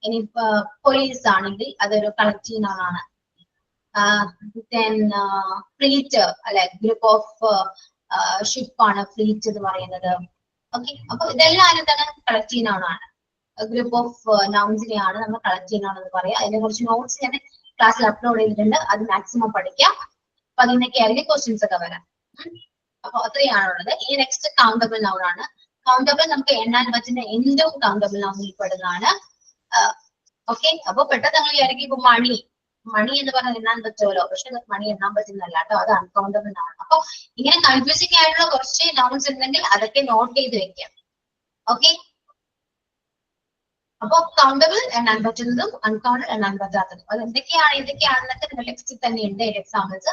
ഇനി പോലീസ് ആണെങ്കിൽ അതൊരു കളക്റ്റീവ് നൗൺ ആണ്. ഫ്ലീറ്റ് അല്ലെ, ഗ്രൂപ്പ് ഓഫ് ഷിപ്പാണ് ഫ്ലീറ്റ് എന്ന് പറയുന്നത്. ഓക്കെ, അപ്പൊ ഇതെല്ലാം എന്താണ് കളക്റ്റീവ് നൗൺ ആണ്. ഗ്രൂപ്പ് ഓഫ് നൗൺസിനെയാണ് നമ്മൾ കളക്റ്റീവ് നൗൺ എന്ന് പറയാം. അതിനെ കുറച്ച് നോട്ട്സ് ഞാൻ ക്ലാസ്സിൽ അപ്ലോഡ് ചെയ്തിട്ടുണ്ട്, അത് മാക്സിമം പഠിക്കാം. അപ്പൊ അതിനൊക്കെ ആയിരിക്കും ക്വസ്റ്റ്യൻസ് ഒക്കെ വരാം. അപ്പൊ അത്രയാണുള്ളത്. ഈ നെക്സ്റ്റ് കൗണ്ടബിൾ നൗൺ ആണ്. കൗണ്ടബിൾ നമുക്ക് എണ്ണാൻ പറ്റുന്ന എന്തും കൗണ്ടബിൾ നൗണിൽ പെടുന്നതാണ്. ഓക്കെ, അപ്പൊ പെട്ടെന്ന് നിങ്ങൾ വിചാരിക്കും ഇപ്പൊ മണി എന്ന് പറഞ്ഞാൽ എണ്ണാൻ പറ്റുമല്ലോ, പക്ഷെ മണി എണ്ണാൻ പറ്റുന്നല്ല കേട്ടോ, അത് അൺകൗണ്ടബിൾ ആണ്. അപ്പൊ ഇങ്ങനെ കൺഫ്യൂസിംഗ് ആയിട്ടുള്ള കുറച്ച് നൗൺസ് ഉണ്ടെങ്കിൽ അതൊക്കെ നോട്ട് ചെയ്ത് വെക്കാം. ഓക്കെ, അപ്പൊ കൗണ്ടബിൾ എണ്ണാൻ പറ്റുന്നതും അൺകൗണ്ടബിൾ എണ്ണാൻ പറ്റാത്തതും അത് എന്തൊക്കെയാണെന്നൊക്കെ നിങ്ങൾ ടെക്സ്റ്റിൽ തന്നെ ഉണ്ട്. എക്സാമ്പിൾസ്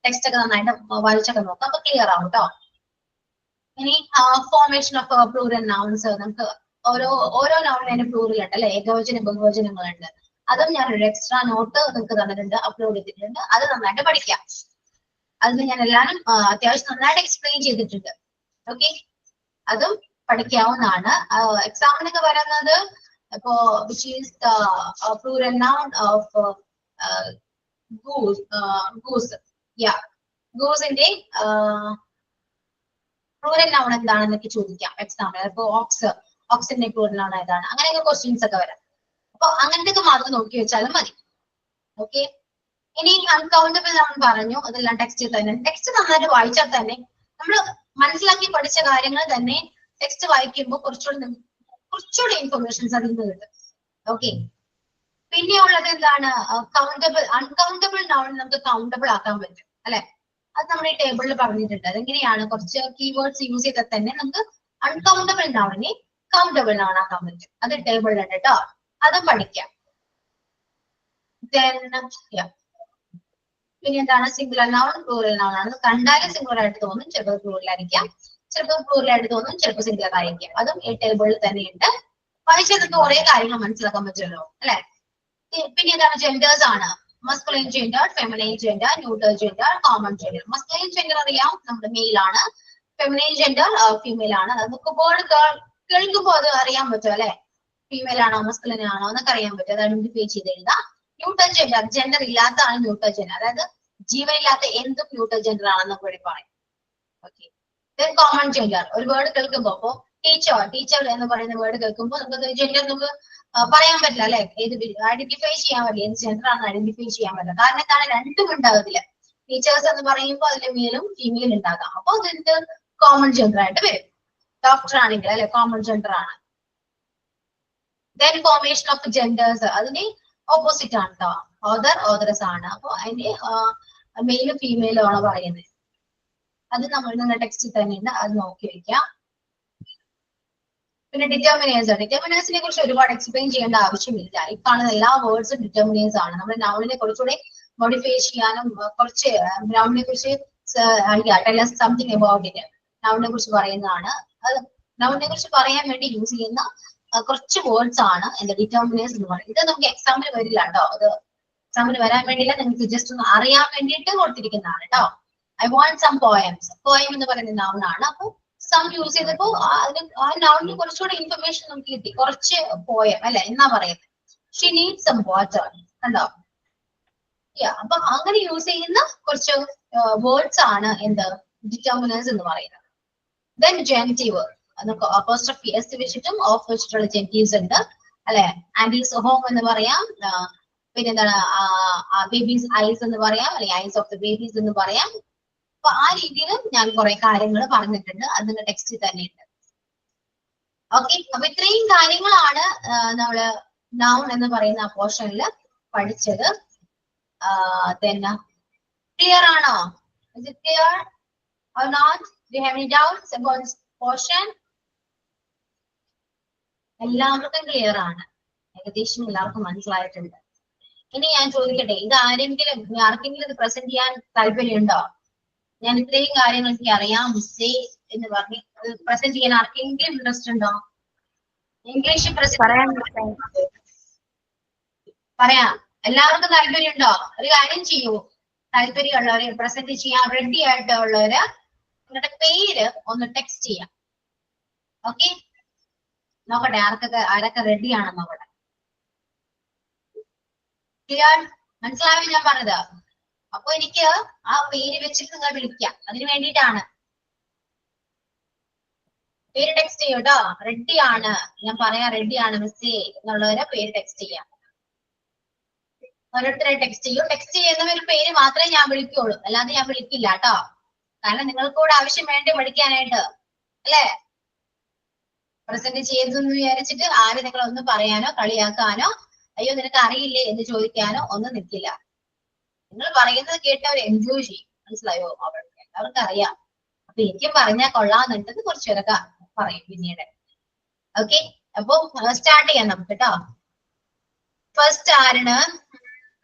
ടെക്സ്റ്റ് ഒക്കെ നന്നായിട്ട് വായിച്ചൊക്കെ നോക്കാം, അപ്പൊ ക്ലിയർ ആവും കേട്ടോ. ഇനി ഫോർമേഷൻ ഓഫ് പ്ലൂറൽ നൗൺസ്, നമുക്ക് ഓരോ നൗണിന് പ്ലൂറൽ ഉണ്ട് അല്ലെ, ഏകവചന ബഹുവചനങ്ങളുണ്ട്. അതും ഞാനൊരു എക്സ്ട്രാ നോട്ട് നിങ്ങൾക്ക് തന്നിട്ടുണ്ട്, അപ്ലോഡ് ചെയ്തിട്ടുണ്ട്. അത് നന്നായിട്ട് പഠിക്കാം. അതിന് ഞാൻ എല്ലാവരും അത്യാവശ്യം നന്നായിട്ട് എക്സ്പ്ലെയിൻ ചെയ്തിട്ടുണ്ട്. ഓക്കെ, അതും പഠിക്കാവുന്നതാണ്. എക്സാമിനൊക്കെ വരുന്നത് ഇപ്പോ which is plural noun of goose. ഗൂസിന്റെ പ്ലൂറൽ നൗൺ എന്താണെന്നൊക്കെ ചോദിക്കാം എക്സാമിന്. ഇപ്പൊ ഓക്സിന്റെ പ്ലൂറൽ നൗൺ ഏതാണ്, അങ്ങനെയൊക്കെ ക്വസ്റ്റ്യൻസ് ഒക്കെ വരാം. അപ്പൊ അങ്ങനത്തെ മാത്രം നോക്കി വെച്ചാലും മതി. ഓക്കെ, ഇനി അൺകൗണ്ടബിൾ നൗൺ പറഞ്ഞു, അതെല്ലാം ടെക്സ്റ്റ് തന്നെ. ടെക്സ്റ്റ് നന്നായിട്ട് വായിച്ചാൽ തന്നെ നമ്മൾ മനസ്സിലാക്കി പഠിച്ച കാര്യങ്ങൾ തന്നെ ടെക്സ്റ്റ് വായിക്കുമ്പോൾ കുറച്ചുകൂടി ഇൻഫർമേഷൻസ് അതിൽ നിന്ന് കിട്ടും. ഓക്കെ, പിന്നെ ഉള്ളത് എന്താണ് അൺകൗണ്ടബിൾ നൗൺ നമുക്ക് കൗണ്ടബിൾ ആക്കാൻ പറ്റും അല്ലെ. അത് നമ്മൾ ഈ ടേബിളിൽ പറഞ്ഞിട്ടുണ്ട്. അതെങ്ങനെയാണ്, കുറച്ച് കീവേഡ്സ് യൂസ് ചെയ്താൽ തന്നെ നമുക്ക് അൺകൗണ്ടബിൾ നൗണിനെ കൗണ്ടബിൾ നൗൺ ആക്കാൻ പറ്റും. അത് ടേബിളിലുണ്ട് കേട്ടോ, അതും പഠിക്കാം. പിന്നെ എന്താണ് സിംഗുലർ നൗൺ, പ്ലൂറൽ നൗൺ ആണ്. കണ്ടാലും സിംഗുലർ ആയിട്ട് തോന്നും, ചിലപ്പോൾ പ്ലൂറൽ ആയിരിക്കാം, ചിലപ്പോൾ പ്ലൂറൽ ആയിട്ട് തോന്നും, ചിലപ്പോൾ സിംഗുലർ ആയിരിക്കാം. അതും ഈ ടേബിളിൽ തന്നെയുണ്ട്. വായിച്ചാൽ നമുക്ക് കുറെ കാര്യങ്ങൾ മനസ്സിലാക്കാൻ പറ്റുമല്ലോ അല്ലെ. പിന്നെ എന്താണ് ജെൻഡേഴ്സ് ആണ്. Masculine gender, feminine gender, neutral gender, common gender. Masculine gender അറിയാം, നമ്മുടെ മെയിൽ ആണ്. ഫെമിനൈൻ ജെൻഡർ ഫീമെയിൽ ആണ്. നമുക്ക് വേർഡ് കേൾക്കുമ്പോൾ അത് അറിയാൻ പറ്റും അല്ലെ, ഫീമെയിൽ ആണോ മസ്കുലൈൻ ആണോ എന്നൊക്കെ അറിയാൻ പറ്റും. അത് ഐഡന്റിഫൈ ചെയ്ത് എഴുതാം. ന്യൂട്രൽ ജെൻഡർ, ജെൻഡർ ഇല്ലാത്തതാണ് ന്യൂട്രൽ ജെൻഡർ, അതായത് ജീവനില്ലാത്ത എന്തും ന്യൂട്രൽ ജെൻഡർ ആണെന്ന് കൂടി പറയും. ഓക്കെ. കോമൺ ജെൻഡർ ഒരു വേർഡ് കേൾക്കുമ്പോൾ, അപ്പോ ടീച്ചർ എന്ന് പറയുന്ന വേർഡ് കേൾക്കുമ്പോൾ നമുക്ക് ജെൻഡർ നമുക്ക് പറയാൻ പറ്റില്ല അല്ലെ, ഏത് ഐഡന്റിഫൈ ചെയ്യാൻ പറ്റില്ല, ഏത് ജെൻഡർ ആണെന്ന് ഐഡന്റിഫൈ ചെയ്യാൻ പറ്റില്ല. കാരണം എന്താണ്, രണ്ടും ഉണ്ടാകത്തില്ല. ടീച്ചേഴ്സ് എന്ന് പറയുമ്പോൾ അതിൽ മെയിലും ഫീമെയിൽ ഉണ്ടാകാം. അപ്പൊ അതിന്റെ കോമൺ ജെൻഡർ ആയിട്ട് വരും. ഡോക്ടർ ആണെങ്കിൽ അല്ലെ കോമൺ ജെൻഡർ ആണ്. ദെൻ ഫോർമേഷൻ ഓഫ് ജെൻഡേഴ്സ് അതിന്റെ ഓപ്പോസിറ്റ് ആണ് കേട്ടോ, ഓദറസ് ആണ്. അപ്പൊ അതിന്റെ മെയിലും ഫീമെയിലും ആണ് പറയുന്നത്. അത് നമ്മൾ നിങ്ങളുടെ ടെക്സ്റ്റിൽ തന്നെ ഉണ്ട്, അത് നോക്കി വെക്കാം. പിന്നെ ഡിറ്റർമിനേഴ്സിനെ കുറിച്ച് ഒരുപാട് എക്സ്പ്ലെയിൻ ചെയ്യേണ്ട ആവശ്യമില്ല. ഈ കാണുന്ന എല്ലാ വേർഡ്സും ഡിറ്റർമിനേഴ്സ് ആണ്. നമ്മുടെ നൗണിനെ കുറച്ചുകൂടെ മോഡിഫൈ ചെയ്യാനും കുറച്ച് നൗണിനെ കുറിച്ച് സംതിങ് അബൌട്ട് ഇറ്റ്, നൗണിനെ കുറിച്ച് പറയുന്നതാണ്. അത് നൗണിനെ കുറിച്ച് പറയാൻ വേണ്ടി യൂസ് ചെയ്യുന്ന കുറച്ച് വേർഡ്സ് ആണ് എന്താ ഡിറ്റർമിനേഴ്സ് എന്ന് പറയുന്നത്. ഇത് നമുക്ക് എക്സാമിന് വരില്ല കേട്ടോ, അത് എക്സാമിന് വരാൻ വേണ്ടിയില്ല, നിങ്ങൾക്ക് ജസ്റ്റ് ഒന്ന് അറിയാൻ വേണ്ടിയിട്ട് കൊടുത്തിരിക്കുന്നതാണ് കേട്ടോ. I want some poems. Poem എന്ന് പറയുന്ന നൗൺ ആണ്. അപ്പൊ സം യൂസ് ചെയ്തപ്പോ ആ നൗണിന് കുറച്ചുകൂടെ ഇൻഫർമേഷൻ നമുക്ക് കിട്ടി. കുറച്ച് പോയം അല്ലെ എന്നാ പറയുന്നത്. ഷി നീഡ് സം വാട്ടർ കണ്ടോ. അപ്പൊ അങ്ങനെ യൂസ് ചെയ്യുന്ന കുറച്ച് വേർഡ്സ് ആണ് എന്ത് ഡിറ്റർമിനേഴ്സ് എന്ന് പറയുന്നത്. ദെൻ ജെനിറ്റീവ്, അപ്പോസ്ട്രോഫി എസ് വെച്ചിട്ടും ഓഫ് വെച്ചിട്ടുള്ള ജെനിറ്റീവ്സ് ഉണ്ട് അല്ലെ. ആൻഡീസ് ഹോം എന്ന് പറയാം. പിന്നെന്താണ് ബേബീസ് ഐസ് എന്ന് പറയാം, അല്ലെങ്കിൽ ഐസ് ഓഫ് ദ ബേബീസ് എന്ന് പറയാം. അപ്പൊ ആ രീതിയിലും ഞാൻ കുറെ കാര്യങ്ങൾ പറഞ്ഞിട്ടുണ്ട്, അതിന്റെ ടെക്സ്റ്റിൽ തന്നെ ഉണ്ട്. ഓക്കെ. അപ്പൊ ഇത്രയും കാര്യങ്ങളാണ് നമ്മള് നൗൺ എന്ന് പറയുന്ന പോർഷനിൽ പഠിച്ചത്. ക്ലിയർ ആണോ? Is it clear or not? Do you have any doubts about this portion? എല്ലാവർക്കും ക്ലിയർ ആണ്, ഏകദേശം എല്ലാവർക്കും മനസ്സിലായിട്ടുണ്ട്. ഇനി ഞാൻ ചോദിക്കട്ടെ, ഇത് ആർക്കെങ്കിലും ഇത് പ്രസന്റ് ചെയ്യാൻ താല്പര്യമുണ്ടോ? ഞാൻ ഇത്രയും കാര്യങ്ങൾ എനിക്ക് അറിയാം മിസ്സേ എന്ന് പറഞ്ഞ് പ്രസന്റ് ചെയ്യാൻ ആർക്കെങ്കിലും ഇൻട്രസ്റ്റ് ഉണ്ടോ? ഇംഗ്ലീഷ് പറയാം. എല്ലാവർക്കും താല്പര്യം ഉണ്ടോ? ഒരു കാര്യം ചെയ്യൂ, താല്പര്യമുള്ളവരെ പ്രസന്റ് ചെയ്യാൻ റെഡി ആയിട്ടുള്ളവര് നിങ്ങളുടെ പേര് ഒന്ന് ടെക്സ്റ്റ് ചെയ്യാം. ഓക്കെ, നോക്കട്ടെ ആരൊക്കെ റെഡി ആണെന്ന് നോക്കട്ടെ. ക്ലിയർ? മനസ്സിലായോ ഞാൻ പറഞ്ഞത്? അപ്പൊ എനിക്ക് ആ പേര് വെച്ചിട്ട് നിങ്ങൾ വിളിക്കാം, അതിന് വേണ്ടിയിട്ടാണ്. പേര് ടെക്സ്റ്റ് ചെയ്യും കേട്ടോ. റെഡി ആണ്, ഞാൻ പറയാം റെഡി ആണ് മിസ്സേ എന്നുള്ളവരെ പേര് ടെക്സ്റ്റ് ചെയ്യാം. ഓരോരുത്തരെ ടെക്സ്റ്റ് ചെയ്യൂ. ടെക്സ്റ്റ് ചെയ്യുന്നവർ പേര് മാത്രമേ ഞാൻ വിളിക്കുള്ളൂ, അല്ലാതെ ഞാൻ വിളിക്കില്ല കേട്ടോ. കാരണം നിങ്ങൾക്ക് കൂടെ ആവശ്യം വേണ്ടേ പഠിക്കാനായിട്ട് അല്ലേ? പ്രസന്റ് ചെയ്തെന്ന് വിചാരിച്ചിട്ട് ആര് നിങ്ങളൊന്ന് പറയാനോ കളിയാക്കാനോ അയ്യോ നിനക്ക് അറിയില്ലേ എന്ന് ചോദിക്കാനോ ഒന്നും നിൽക്കില്ല. നിങ്ങൾ പറയുന്നത് കേട്ടവർ എൻജോയ് ചെയ്യും. മനസ്സിലായോ? അവർക്ക് അറിയാം. അപ്പൊ എനിക്കും പറഞ്ഞാൽ കൊള്ളാന്നുണ്ടെന്ന് കുറച്ചു പേരൊക്കെ പറയും പിന്നീട്. ഓക്കെ, അപ്പൊ സ്റ്റാർട്ട് ചെയ്യാം നമുക്ക് കേട്ടോ. ഫസ്റ്റ് ആരാണ്?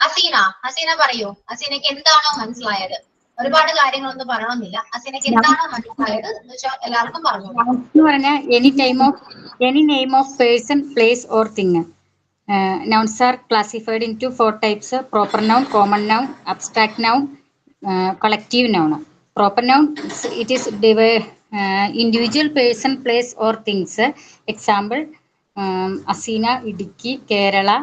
ഹസീന പറയൂ. ഹസീനക്ക് എന്താണോ മനസ്സിലായത്? ഒരുപാട് കാര്യങ്ങളൊന്നും പറയണമെന്നില്ല. ഹസീനക്ക് എന്താണോ മനസ്സിലായത് എന്ന് വെച്ചാൽ എല്ലാവർക്കും പറഞ്ഞു. Any name of person, place or thing. Nouns are classified into 4 types: proper noun, common noun, abstract noun, collective noun. Proper noun, it is individual person, place or things. Example, Asina, Idiki, Kerala.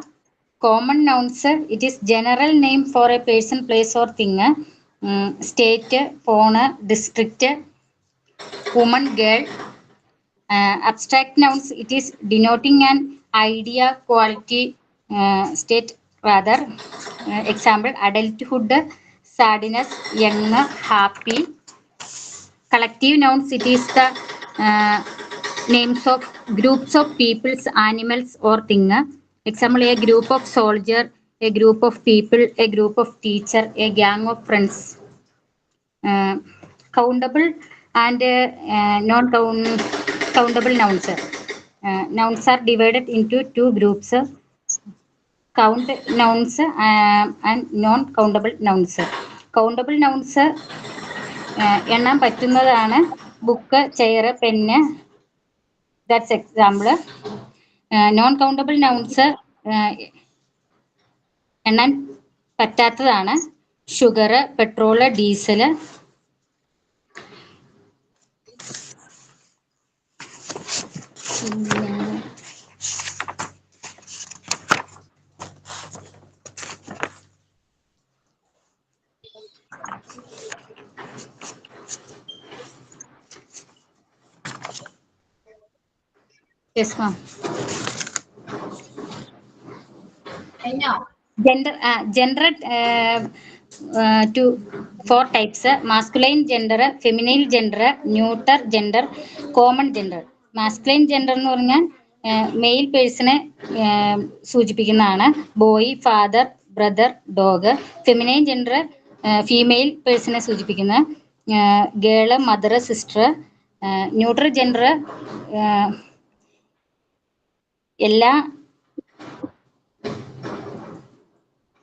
Common nouns, it is general name for a person, place or thing. State, phone, district, woman, girl. Abstract nouns, it is denoting an idea, quality, state rather. Example, adulthood, sadness, young, happy. Collective nouns, it is the names of groups of peoples, animals or thing. Example, a group of soldier, a group of people, a group of teacher, a gang of friends. Countable and non-countable nouns. Nouns are divided into 2 groups: count nouns and non-countable nouns. Countable nouns എണ്ണാൻ പറ്റുന്നതാണ്. Book, chair, pen. That's example. Non countable nouns എണ്ണാൻ പറ്റാത്തതാണ്. Sugar, petrol, diesel. Yes ma'am. കഴിഞ്ഞോ? Gender to 4 types: masculine gender, feminine gender, neuter gender, common gender. Masculine gender എന്ന് പറഞ്ഞാൽ മെയിൽ പേഴ്സണെ സൂചിപ്പിക്കുന്നതാണ്. Boy, father, brother, dog. Feminine gender female പേഴ്സണെ സൂചിപ്പിക്കുന്ന girl, mother, sister. Neutral gender എല്ലാ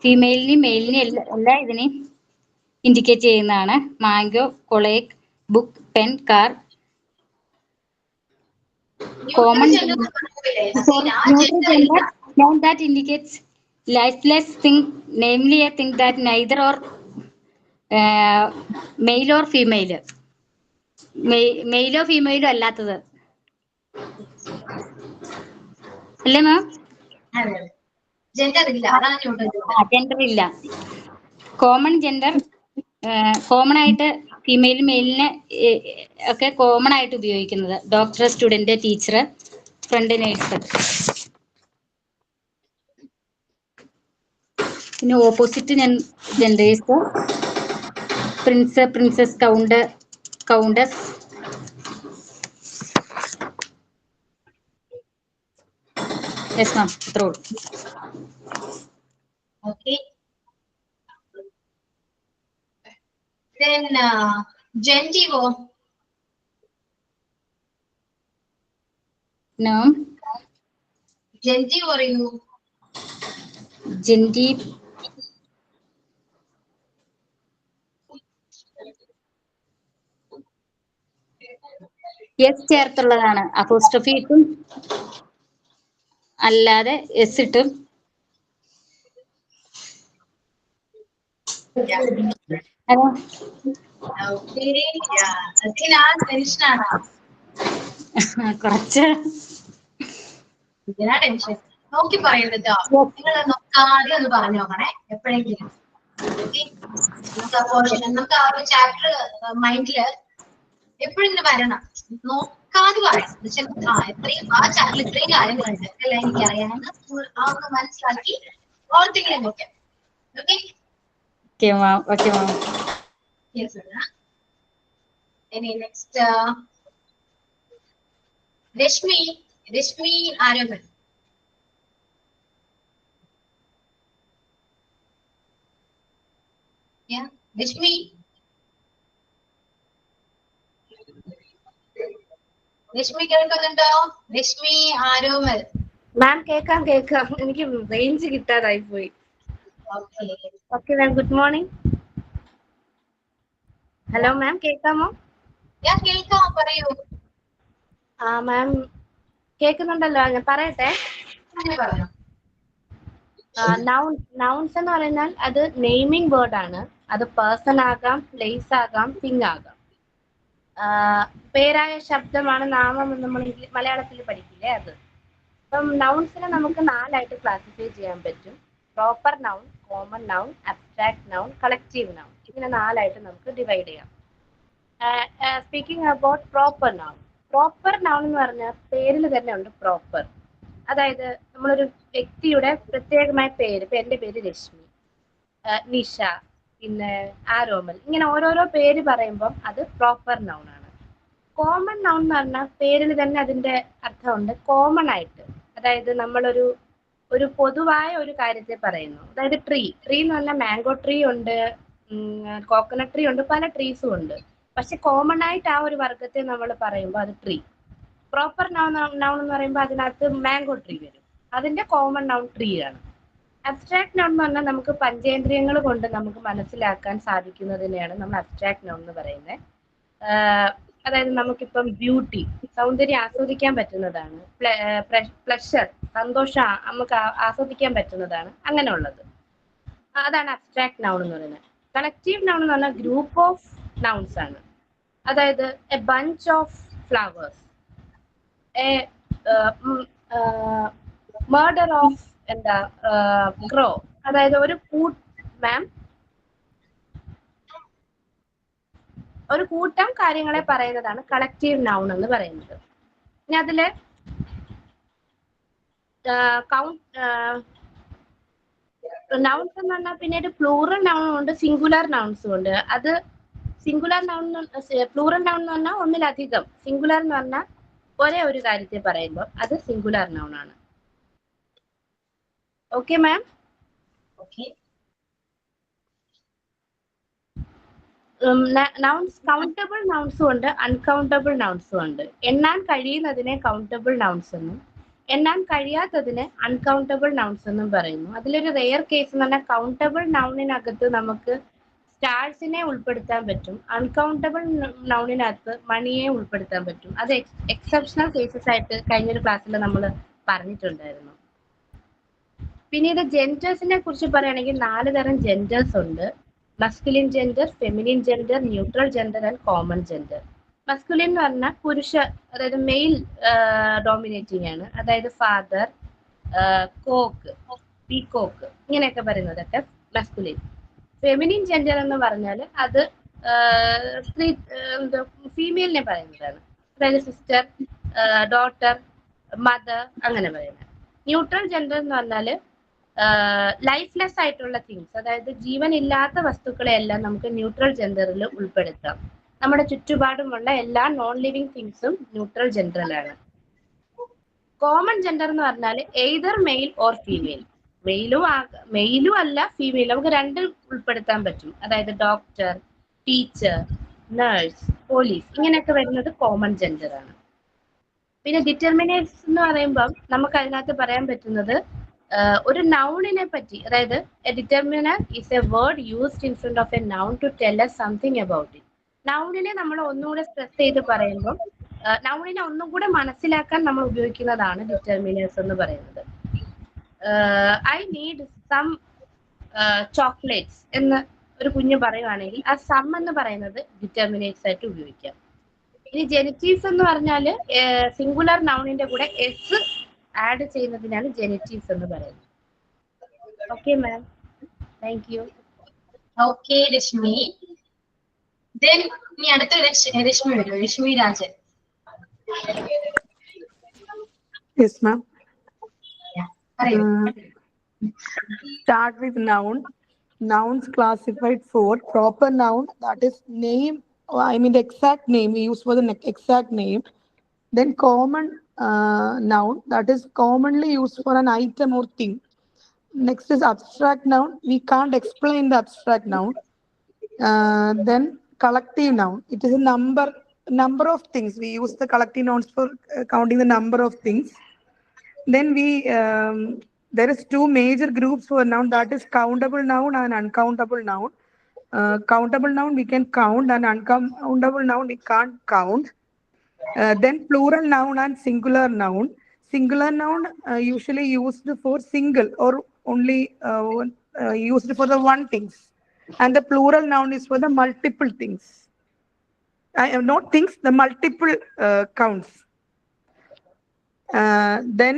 ഫീമെയിലിനെയും മെയിലിനെയും എല്ലാ ഇതിനെയും ഇൻഡിക്കേറ്റ് ചെയ്യുന്നതാണ്. Mango, college, book, pen, car. Common noun that indicates lifeless thing, namely a thing that neither or male or female. മെയിലോ ഫീമെയിലോ അല്ലാത്തത് അല്ലേ മാം? ജെൻഡർ ഇല്ല, അതാണ് ജെൻഡർ ഇല്ല. കോമൺ ജെൻഡർ കോമൺ ആയിട്ട് ഫീമെയിൽ മെയിലിനെ ഒക്കെ കോമൺ ആയിട്ട് ഉപയോഗിക്കുന്നത്. Doctor, student, teacher, friend, nurse. പിന്നെ opposite genders: prince, princess, count, countess. Yes ma'am, ഇത്രേ ഉള്ളൂ. Okay. Then gentivo. No. Gentivo അറിയൂ? ജെൻഡി എസ് ചേർത്തുള്ളതാണ്. അപ്പോസ്ട്രോഫി ഇട്ടും അല്ലാതെ എസ് ഇട്ടും. ഹലോ. കുറച്ച് ടെൻഷൻ നോക്കി പറയുന്നത്. നിങ്ങൾ നോക്കാതെ ഒന്ന് പറഞ്ഞു നോക്കണേ എപ്പോഴെങ്കിലും. നമുക്ക് ആ ഒരു ചാപ്റ്റർ മൈൻഡില് എപ്പോഴും ഇങ്ങനെ വരണം. നോക്കാതെ പറയാം. എത്രയും ആ ചാപ്റ്ററിൽ ഇത്രയും കാര്യങ്ങളുണ്ട് എല്ലാം എനിക്കറിയാമെന്ന് ആ ഒന്ന് മനസ്സിലാക്കി ഓർത്തെങ്കിലും നോക്കാം. ഓക്കെ. Okay ma'am. യെസ്. ഇനി നെക്സ്റ്റ് രശ്മി. രശ്മി ആരോമൽ. രശ്മി. രശ്മി കേൾക്കുന്നുണ്ടോ? രശ്മി ആരോമൽ. മാം കേക്കാം. എനിക്ക് റേഞ്ച് കിട്ടാതായി പോയി. Okay ma'am, good morning. Hello ma'am, കേൾക്കാമോ? കേൾക്കാം, പറയൂ. മാം കേൾക്കുന്നുണ്ടല്ലോ, ഞാൻ പറയട്ടെ. നൗൺസ് എന്ന് പറഞ്ഞാൽ അത് നെയിമിംഗ് വേർഡ് ആണ്. അത് പേഴ്സൺ ആകാം, പ്ലേസ് ആകാം, തിങ് ആകാം. പേരായ ശബ്ദമാണ് നാമം എന്ന് നമ്മൾ മലയാളത്തിൽ പഠിക്കില്ലേ, അത്. അപ്പം നൗൺസിനെ നമുക്ക് 4 ആയിട്ട് ക്ലാസിഫൈ ചെയ്യാൻ പറ്റും. Proper noun, common noun, abstract noun, collective noun. ഇങ്ങനെ 4 ആയിട്ട് നമുക്ക് ഡിവൈഡ് ചെയ്യാം. Speaking about proper noun. Proper noun എന്ന് പറഞ്ഞാൽ പേരിൽ തന്നെ ഉണ്ട് പ്രോപ്പർ. അതായത് നമ്മളൊരു വ്യക്തിയുടെ പ്രത്യേകമായ പേര്, ഇപ്പൊ എൻ്റെ പേര് രശ്മി, നിഷ, പിന്നെ ആരോമൽ, ഇങ്ങനെ ഓരോരോ പേര് പറയുമ്പം അത് പ്രോപ്പർ നൗൺ ആണ്. കോമൺ നൗൺ എന്ന് പറഞ്ഞാൽ പേരിൽ തന്നെ അതിന്റെ അർത്ഥമുണ്ട്, കോമൺ ആയിട്ട്. അതായത് നമ്മളൊരു പൊതുവായ ഒരു കാര്യത്തെ പറയുന്നു. അതായത് ട്രീ എന്ന് പറഞ്ഞാൽ മാംഗോ ട്രീ ഉണ്ട്, കോക്കനട്ട് ട്രീ ഉണ്ട്, പല ട്രീസും ഉണ്ട്. പക്ഷെ കോമൺ ആയിട്ട് ആ ഒരു വർഗത്തെ നമ്മൾ പറയുമ്പോൾ അത് ട്രീ. പ്രോപ്പർ നൗൺ എന്ന് പറയുമ്പോൾ അതിനകത്ത് മാംഗോ ട്രീ വരും, അതിന്റെ കോമൺ നൗൺ ട്രീ ആണ്. അബ്സ്ട്രാക്ട് നൗൺ എന്ന് പറഞ്ഞാൽ നമുക്ക് പഞ്ചേന്ദ്രിയങ്ങൾ കൊണ്ട് നമുക്ക് മനസ്സിലാക്കാൻ സാധിക്കുന്നതിനെയാണ് നമ്മൾ അബ്സ്ട്രാക്ട് നൗൺ എന്ന് പറയുന്നത്. അതായത് നമുക്കിപ്പം ബ്യൂട്ടി, സൗന്ദര്യം ആസ്വദിക്കാൻ പറ്റുന്നതാണ്. പ്ലഷർ, സന്തോഷം നമുക്ക് ആസ്വദിക്കാൻ പറ്റുന്നതാണ്. അങ്ങനെയുള്ളത് അതാണ് അബ്സ്ട്രാക്ട് നൗൺ എന്ന് പറയുന്നത്. കളക്റ്റീവ് നൗൺ എന്ന് പറഞ്ഞാൽ ഗ്രൂപ്പ് ഓഫ് നൗൺസ് ആണ്. അതായത് a bunch of flowers, A murder of എന്താ ക്രോ, അതായത് ഒരു കൂട്ടം കാര്യങ്ങളെ പറയുന്നതാണ് കളക്റ്റീവ് നൗൺ എന്ന് പറയുന്നത്. ഇനി അതില് നൗൺസ് എന്ന് പറഞ്ഞാൽ പിന്നീട് പ്ലൂറൽ നൗണും ഉണ്ട്, സിംഗുലർ നൗൺസും ഉണ്ട്. അത് സിംഗുലർ നൗൺ, പ്ലൂറൽ നൗൺ എന്ന് പറഞ്ഞാൽ ഒന്നിലധികം, സിംഗുലർ എന്ന് പറഞ്ഞാൽ ഒരേ ഒരു കാര്യത്തെ പറയുമ്പോൾ അത് സിംഗുലർ നൗൺ ആണ്. Okay ma'am? Okay. Nouns countable നൗൺസും ഉണ്ട്, അൺകൗണ്ടബിൾ നൗൺസും ഉണ്ട്. എണ്ണാൻ കഴിയുന്നതിനെ കൗണ്ടബിൾ നൗൺസ് എന്നും എണ്ണാൻ കഴിയാത്തതിന് അൺകൗണ്ടബിൾ നൗൺസ് എന്നും പറയുന്നു. അതിലൊരു റെയർ കേസ് എന്ന് പറഞ്ഞാൽ കൗണ്ടബിൾ നൗണിനകത്ത് നമുക്ക് സ്റ്റാർസിനെ ഉൾപ്പെടുത്താൻ പറ്റും, അൺകൗണ്ടബിൾ നൗണിനകത്ത് മണിയെ ഉൾപ്പെടുത്താൻ പറ്റും. അത് എക്സെപ്ഷണൽ കേസസ് ആയിട്ട് കഴിഞ്ഞൊരു ക്ലാസ്സിൽ നമ്മൾ പറഞ്ഞിട്ടുണ്ടായിരുന്നു. പിന്നീട് ജെൻഡേഴ്സിനെ കുറിച്ച് പറയുകയാണെങ്കിൽ 4 തരം ജെൻഡേഴ്സ് ഉണ്ട്. Masculine gender, feminine gender, neutral gender and common gender. Masculine എന്ന് പറഞ്ഞാൽ പുരുഷ, അതായത് മെയിൽ ഡോമിനേറ്റിംഗ് ആണ്. അതായത് ഫാദർ, കോക്ക്, പീകോക്ക് ഇങ്ങനെയൊക്കെ പറയുന്നതൊക്കെ മസ്കുലിൻ. ഫെമിനിൻ ജെൻഡർ എന്ന് പറഞ്ഞാൽ അത് സ്ത്രീ, ഫീമെയിലിനെ പറയുന്നതാണ്. അതായത് സിസ്റ്റർ, ഡോട്ടർ, മദർ അങ്ങനെ പറയുന്നത്. ന്യൂട്രൽ ജെൻഡർ എന്ന് പറഞ്ഞാൽ ലൈഫ്ലെസ് ആയിട്ടുള്ള തിങ്സ്, അതായത് ജീവനില്ലാത്ത വസ്തുക്കളെ എല്ലാം നമുക്ക് ന്യൂട്രൽ ജെൻഡറിൽ ഉൾപ്പെടുത്താം. നമ്മുടെ ചുറ്റുപാടുമുള്ള എല്ലാ നോൺ ലിവിങ് തിങ്സും ന്യൂട്രൽ ജെൻഡറിലാണ്. കോമൺ ജെൻഡർ എന്ന് പറഞ്ഞാൽ എയ്തർ മെയിൽ ഓർ ഫീമെയിൽ, മെയിലും അല്ല ഫീമെയിൽ, നമുക്ക് രണ്ടും ഉൾപ്പെടുത്താൻ പറ്റും. അതായത് ഡോക്ടർ, ടീച്ചർ, നേഴ്സ്, പോലീസ് ഇങ്ങനെയൊക്കെ വരുന്നത് കോമൺ ജെൻഡർ ആണ്. പിന്നെ ഡിറ്റർമിനേറ്റ്സ് എന്ന് പറയുമ്പോൾ നമുക്ക് അതിനകത്ത് പറയാൻ പറ്റുന്നത് ഒരു നൗണിനെ പറ്റി, അതായത് a determiner is a word used in front of a noun to tell us something about it. നൗണിനെ നമ്മൾ ഒന്നുകൂടെ സ്ട്രെസ് ചെയ്ത് പറയുമ്പോൾ നൗണിനെ ഒന്നും കൂടെ മനസ്സിലാക്കാൻ നമ്മൾ ഉപയോഗിക്കുന്നതാണ് ഡിറ്റർമിനേഴ്സ് എന്ന് പറയുന്നത്. ഐ നീഡ് സം ചോക്ലേറ്റ്സ് എന്ന് ഒരു കുഞ്ഞ് പറയുവാണെങ്കിൽ ആ സം എന്ന് പറയുന്നത് ഡിറ്റർമിനേറ്റ്സ് ആയിട്ട് ഉപയോഗിക്കാം. ഇനി ജെനിറ്റീവ്സ് എന്ന് പറഞ്ഞാൽ സിംഗുലർ നൗണിന്റെ കൂടെ എസ് ആഡ് ചെയ്യുന്നതിനാണ് ജെനിറ്റീവ്സ് എന്ന് പറയുന്നത്. Okay ma'am, thank you. Okay Rashmi. Then ഇനി അടുത്ത രശ്മി വരും, രശ്മി രാജൻ. Yes, ma'am. പറയൂ. Start with noun. Nouns classified for proper noun, that is name, I mean the exact name we use for the exact name. Then common noun, that is commonly used for an item or thing. Next is abstract noun. We can't explain the abstract noun. Then collective noun. It is a number of things. We use the collective nouns for counting the number of things. Then there is 2 major groups for noun, that is countable noun and uncountable noun. Countable noun we can count, and uncountable noun we can't count. Then plural noun and singular noun. Singular noun usually used for single or only used for the one things, and the plural noun is for the multiple things. Not things, the multiple counts. Then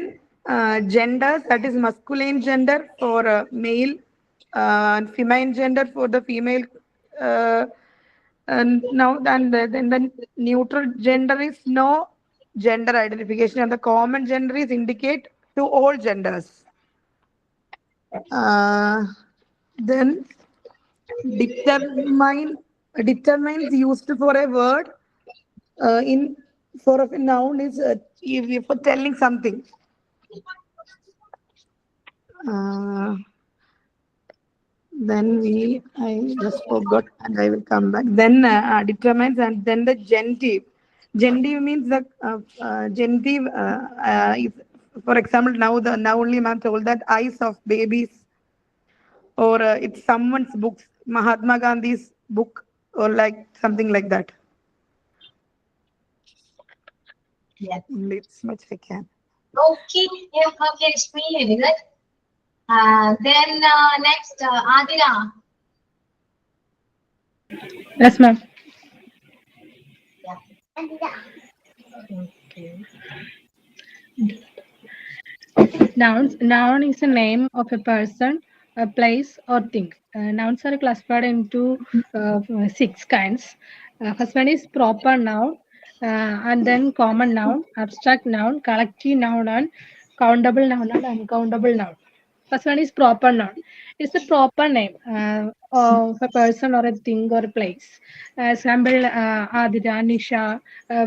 genders, that is masculine gender for male, and feminine gender for the female. And now then the neutral gender is no gender identification, and the common gender is indicate to all genders. Then determines used for a word for a noun is for telling something. Then I just forgot, and I will come back. Then determines, and then the genitive. Genitive means the genitive. If, for example, now only ma'am told that eyes of babies, or it's someone's books, Mahatma Gandhi's book, or like something like that. Yes. Only this much I can. Okay. Yeah. Okay. It's really good. Then next, Adira. Yes, ma'am. Yeah. Okay. Noun is a name of a person, a place, or thing. Nouns are classified into 6 kinds. First one is proper noun, and then common noun, abstract noun, collective noun, and countable noun and uncountable noun. First one is proper noun. It's a proper name of a person or a thing or a place. Example, Adira, Nisha,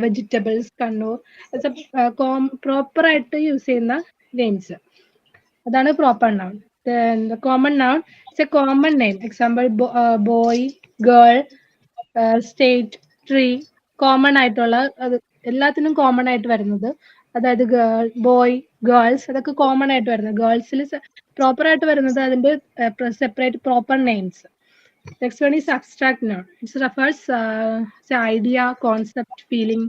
vegetables, Kannur. It's a proper ആയിട്ട് യൂസ് ചെയ്യുന്ന names. അതാണ് proper noun. Then the common noun is a common name. Example, boy, girl, state, tree. Common ആയിട്ടുള്ള അത് എല്ലാത്തിനും കോമൺ ആയിട്ട് വരുന്നത്, അതായത് ഗേൾ, ബോയ്, ഗേൾസ്, അതൊക്കെ കോമൺ ആയിട്ട് വരുന്നത്. ഗേൾസിൽ പ്രോപ്പർ ആയിട്ട് വരുന്നത് അതിന്റെ separate proper names. Next one is abstract noun. It refers to idea, concept, feeling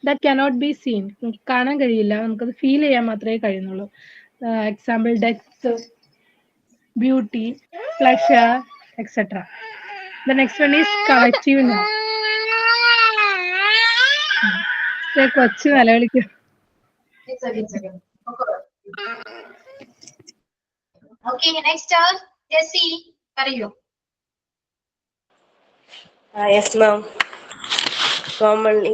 that cannot be seen. കാണാൻ കഴിയില്ല, നമുക്കത് ഫീൽ ചെയ്യാൻ മാത്രമേ കഴിയുന്നുള്ളൂ. Example, death, beauty, pleasure, etc. The next one is collective noun. കൊച്ചു നിലവിളിക്കും. It's okay. It's okay. Okay. Next, Jessie. പറയൂ. Yes, ma'am. Commonly,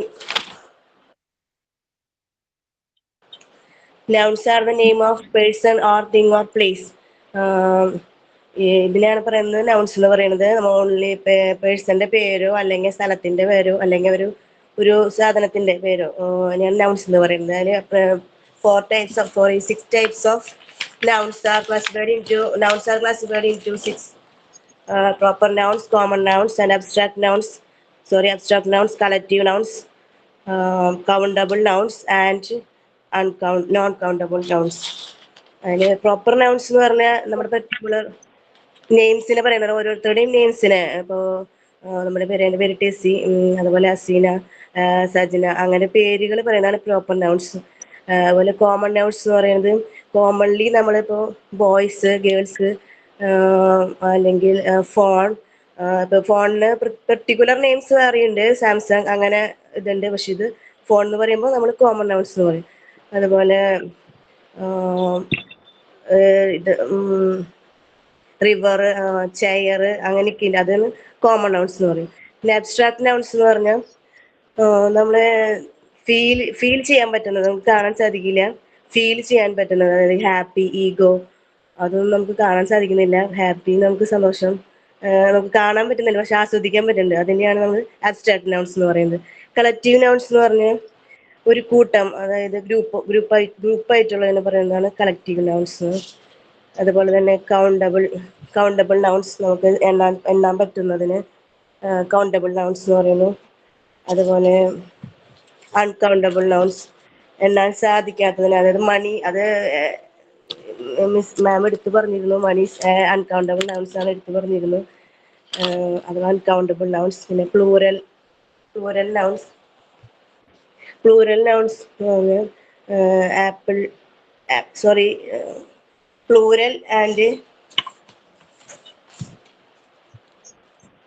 nouns are the name of person or thing or place. ഇതിലാണ് പറയുന്നത് നൗൺസ് എന്ന് പറയുന്നത്. നമ്മൾ ഓൺലി പേഴ്സന്റെ പേരോ അല്ലെങ്കിൽ സ്ഥലത്തിന്റെ പേരോ അല്ലെങ്കിൽ ഒരു സാധനത്തിന്റെ പേരോ ഞാൻ നൗൺസ് എന്ന് പറയുന്നത്. അതിന് 6 types of nouns are classified into 6 proper nouns, common nouns, and abstract nouns, collective nouns, countable nouns, and non-countable nouns. അതിന് പ്രോപ്പർ നൗൺസ് എന്ന് പറഞ്ഞാൽ നമ്മുടെ പെർട്ടിക്കുലർ നെയിംസിനെ പറയുന്നത്, ഓരോരുത്തരുടെയും നെയിംസിനെ. ഇപ്പോൾ നമ്മുടെ എൻ്റെ പേര് ടെസി, അതുപോലെ അസീന, സജന, അങ്ങനെ പേരുകൾ പറയുന്നതാണ് പ്രോപ്പർ നൗൺസ്. അതുപോലെ കോമൺ നൗൺസ് എന്ന് പറയുന്നത് കോമൺലി നമ്മളിപ്പോൾ ബോയ്സ്, ഗേൾസ്, അല്ലെങ്കിൽ ഫോൺ. ഇപ്പോൾ ഫോണിന് പെർട്ടിക്കുലർ നെയിംസ് അറിയുന്നുണ്ട്, സാംസങ് അങ്ങനെ ഇതുണ്ട്. പക്ഷെ ഇത് ഫോൺ എന്ന് പറയുമ്പോൾ നമ്മൾ കോമൺ നൗൺസ് എന്ന് പറയും. അതുപോലെ ഇത് റിവർ, ചെയർ, അങ്ങനെയൊക്കെ ഉണ്ട്. അതാണ് കോമൺ നൗൺസ് എന്ന് പറയും. പിന്നെ അബ്സ്ട്രാക്ട് നൗൺസ് എന്ന് പറഞ്ഞാൽ നമ്മളെ ഫീൽ ചെയ്യാൻ പറ്റുന്നത്, നമുക്ക് കാണാൻ സാധിക്കില്ല, ഫീൽ ചെയ്യാൻ പറ്റുന്നത്. അതായത് ഹാപ്പി, ഈഗോ, അതൊന്നും നമുക്ക് കാണാൻ സാധിക്കുന്നില്ല. ഹാപ്പി നമുക്ക് സന്തോഷം നമുക്ക് കാണാൻ പറ്റുന്നില്ല, പക്ഷെ ആസ്വദിക്കാൻ പറ്റുന്നുണ്ട്. അതിനെയാണ് നമ്മൾ അബ്സ്ട്രാക്ട് നൗൺസ് എന്ന് പറയുന്നത്. കളക്റ്റീവ് നൗൺസ് എന്ന് പറഞ്ഞാൽ ഒരു കൂട്ടം, അതായത് ഗ്രൂപ്പായിട്ടുള്ളതിനെ പറയുന്നതാണ് കളക്റ്റീവ് നൗൺസ്. അതുപോലെ തന്നെ കൗണ്ടബിൾ നൗൺസ്, നമുക്ക് എണ്ണാൻ പറ്റുന്നതിന് കൗണ്ടബിൾ നൗൺസ് എന്ന് പറയുന്നു. അതുപോലെ അൺകൗണ്ടബിൾ നൗൺസ്, എണ്ണാൻ സാധിക്കാത്തതിന്, അതായത് മണി, അത് മാം എടുത്തു പറഞ്ഞിരുന്നു. മണി അൺകൗണ്ടബിൾ നൗൺസ് ആണ് എടുത്തു പറഞ്ഞിരുന്നു. അത് അൺകൗണ്ടബിൾ നൗൺസ്. പിന്നെ plural nouns apple,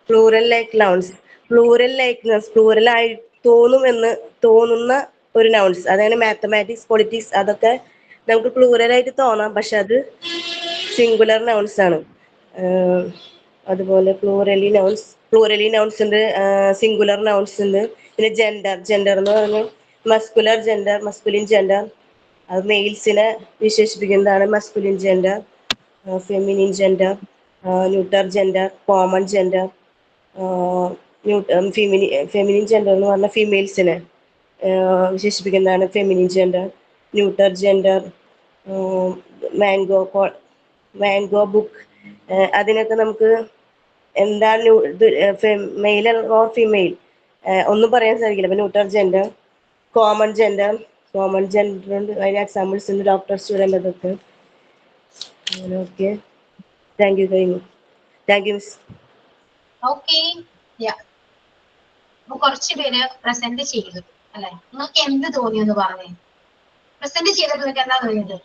plural like nouns. പ്ലൂറലായി തോന്നുന്ന ഒരു നൗൺസ്, അതായത് മാത്തമാറ്റിക്സ്, പൊളിറ്റിക്സ്, അതൊക്കെ നമുക്ക് പ്ലൂറലായിട്ട് തോന്നാം, പക്ഷെ അത് സിംഗുലർ നൗൺസ് ആണ്. അതുപോലെ പ്ലൂറലി നൗൺസ് ഉണ്ട്, സിംഗുലർ നൗൺസ് ഉണ്ട്. പിന്നെ ജെൻഡർ എന്ന് പറഞ്ഞാൽ മസ്കുലിൻ ജെൻഡർ, അത് മെയിൽസിനെ വിശേഷിപ്പിക്കുന്നതാണ് masculine gender. Feminine gender, neuter gender, common gender. Feminine gender എന്ന് പറഞ്ഞാൽ ഫീമെയിൽസിനെ വിശേഷിപ്പിക്കുന്നതാണ് feminine gender. Neuter gender, mango book, അതിനൊക്കെ നമുക്ക് എന്താണ് മെയിൽ ഓർ ഫീമെയിൽ ഒന്നും പറയാൻ സാധിക്കില്ല. അപ്പം ന്യൂട്ടർ ജെൻഡർ, കോമൺ ജെൻഡർ ഉണ്ട്. അതിന് എക്സാമ്പിൾസ് ഉണ്ട്, ഡോക്ടർ, സ്റ്റുഡൻറ്, അതൊക്കെ. Okay, thank you miss. Okay. കുറച്ച് പേര് പ്രസന്റ് ചെയ്തു. അല്ലെ? നിങ്ങൾക്ക് എന്ത് തോന്നിയെന്ന് പറഞ്ഞേ. പ്രസന്റ് ചെയ്തപ്പോൾ നിങ്ങൾക്ക് എന്താ തോന്നിയത്?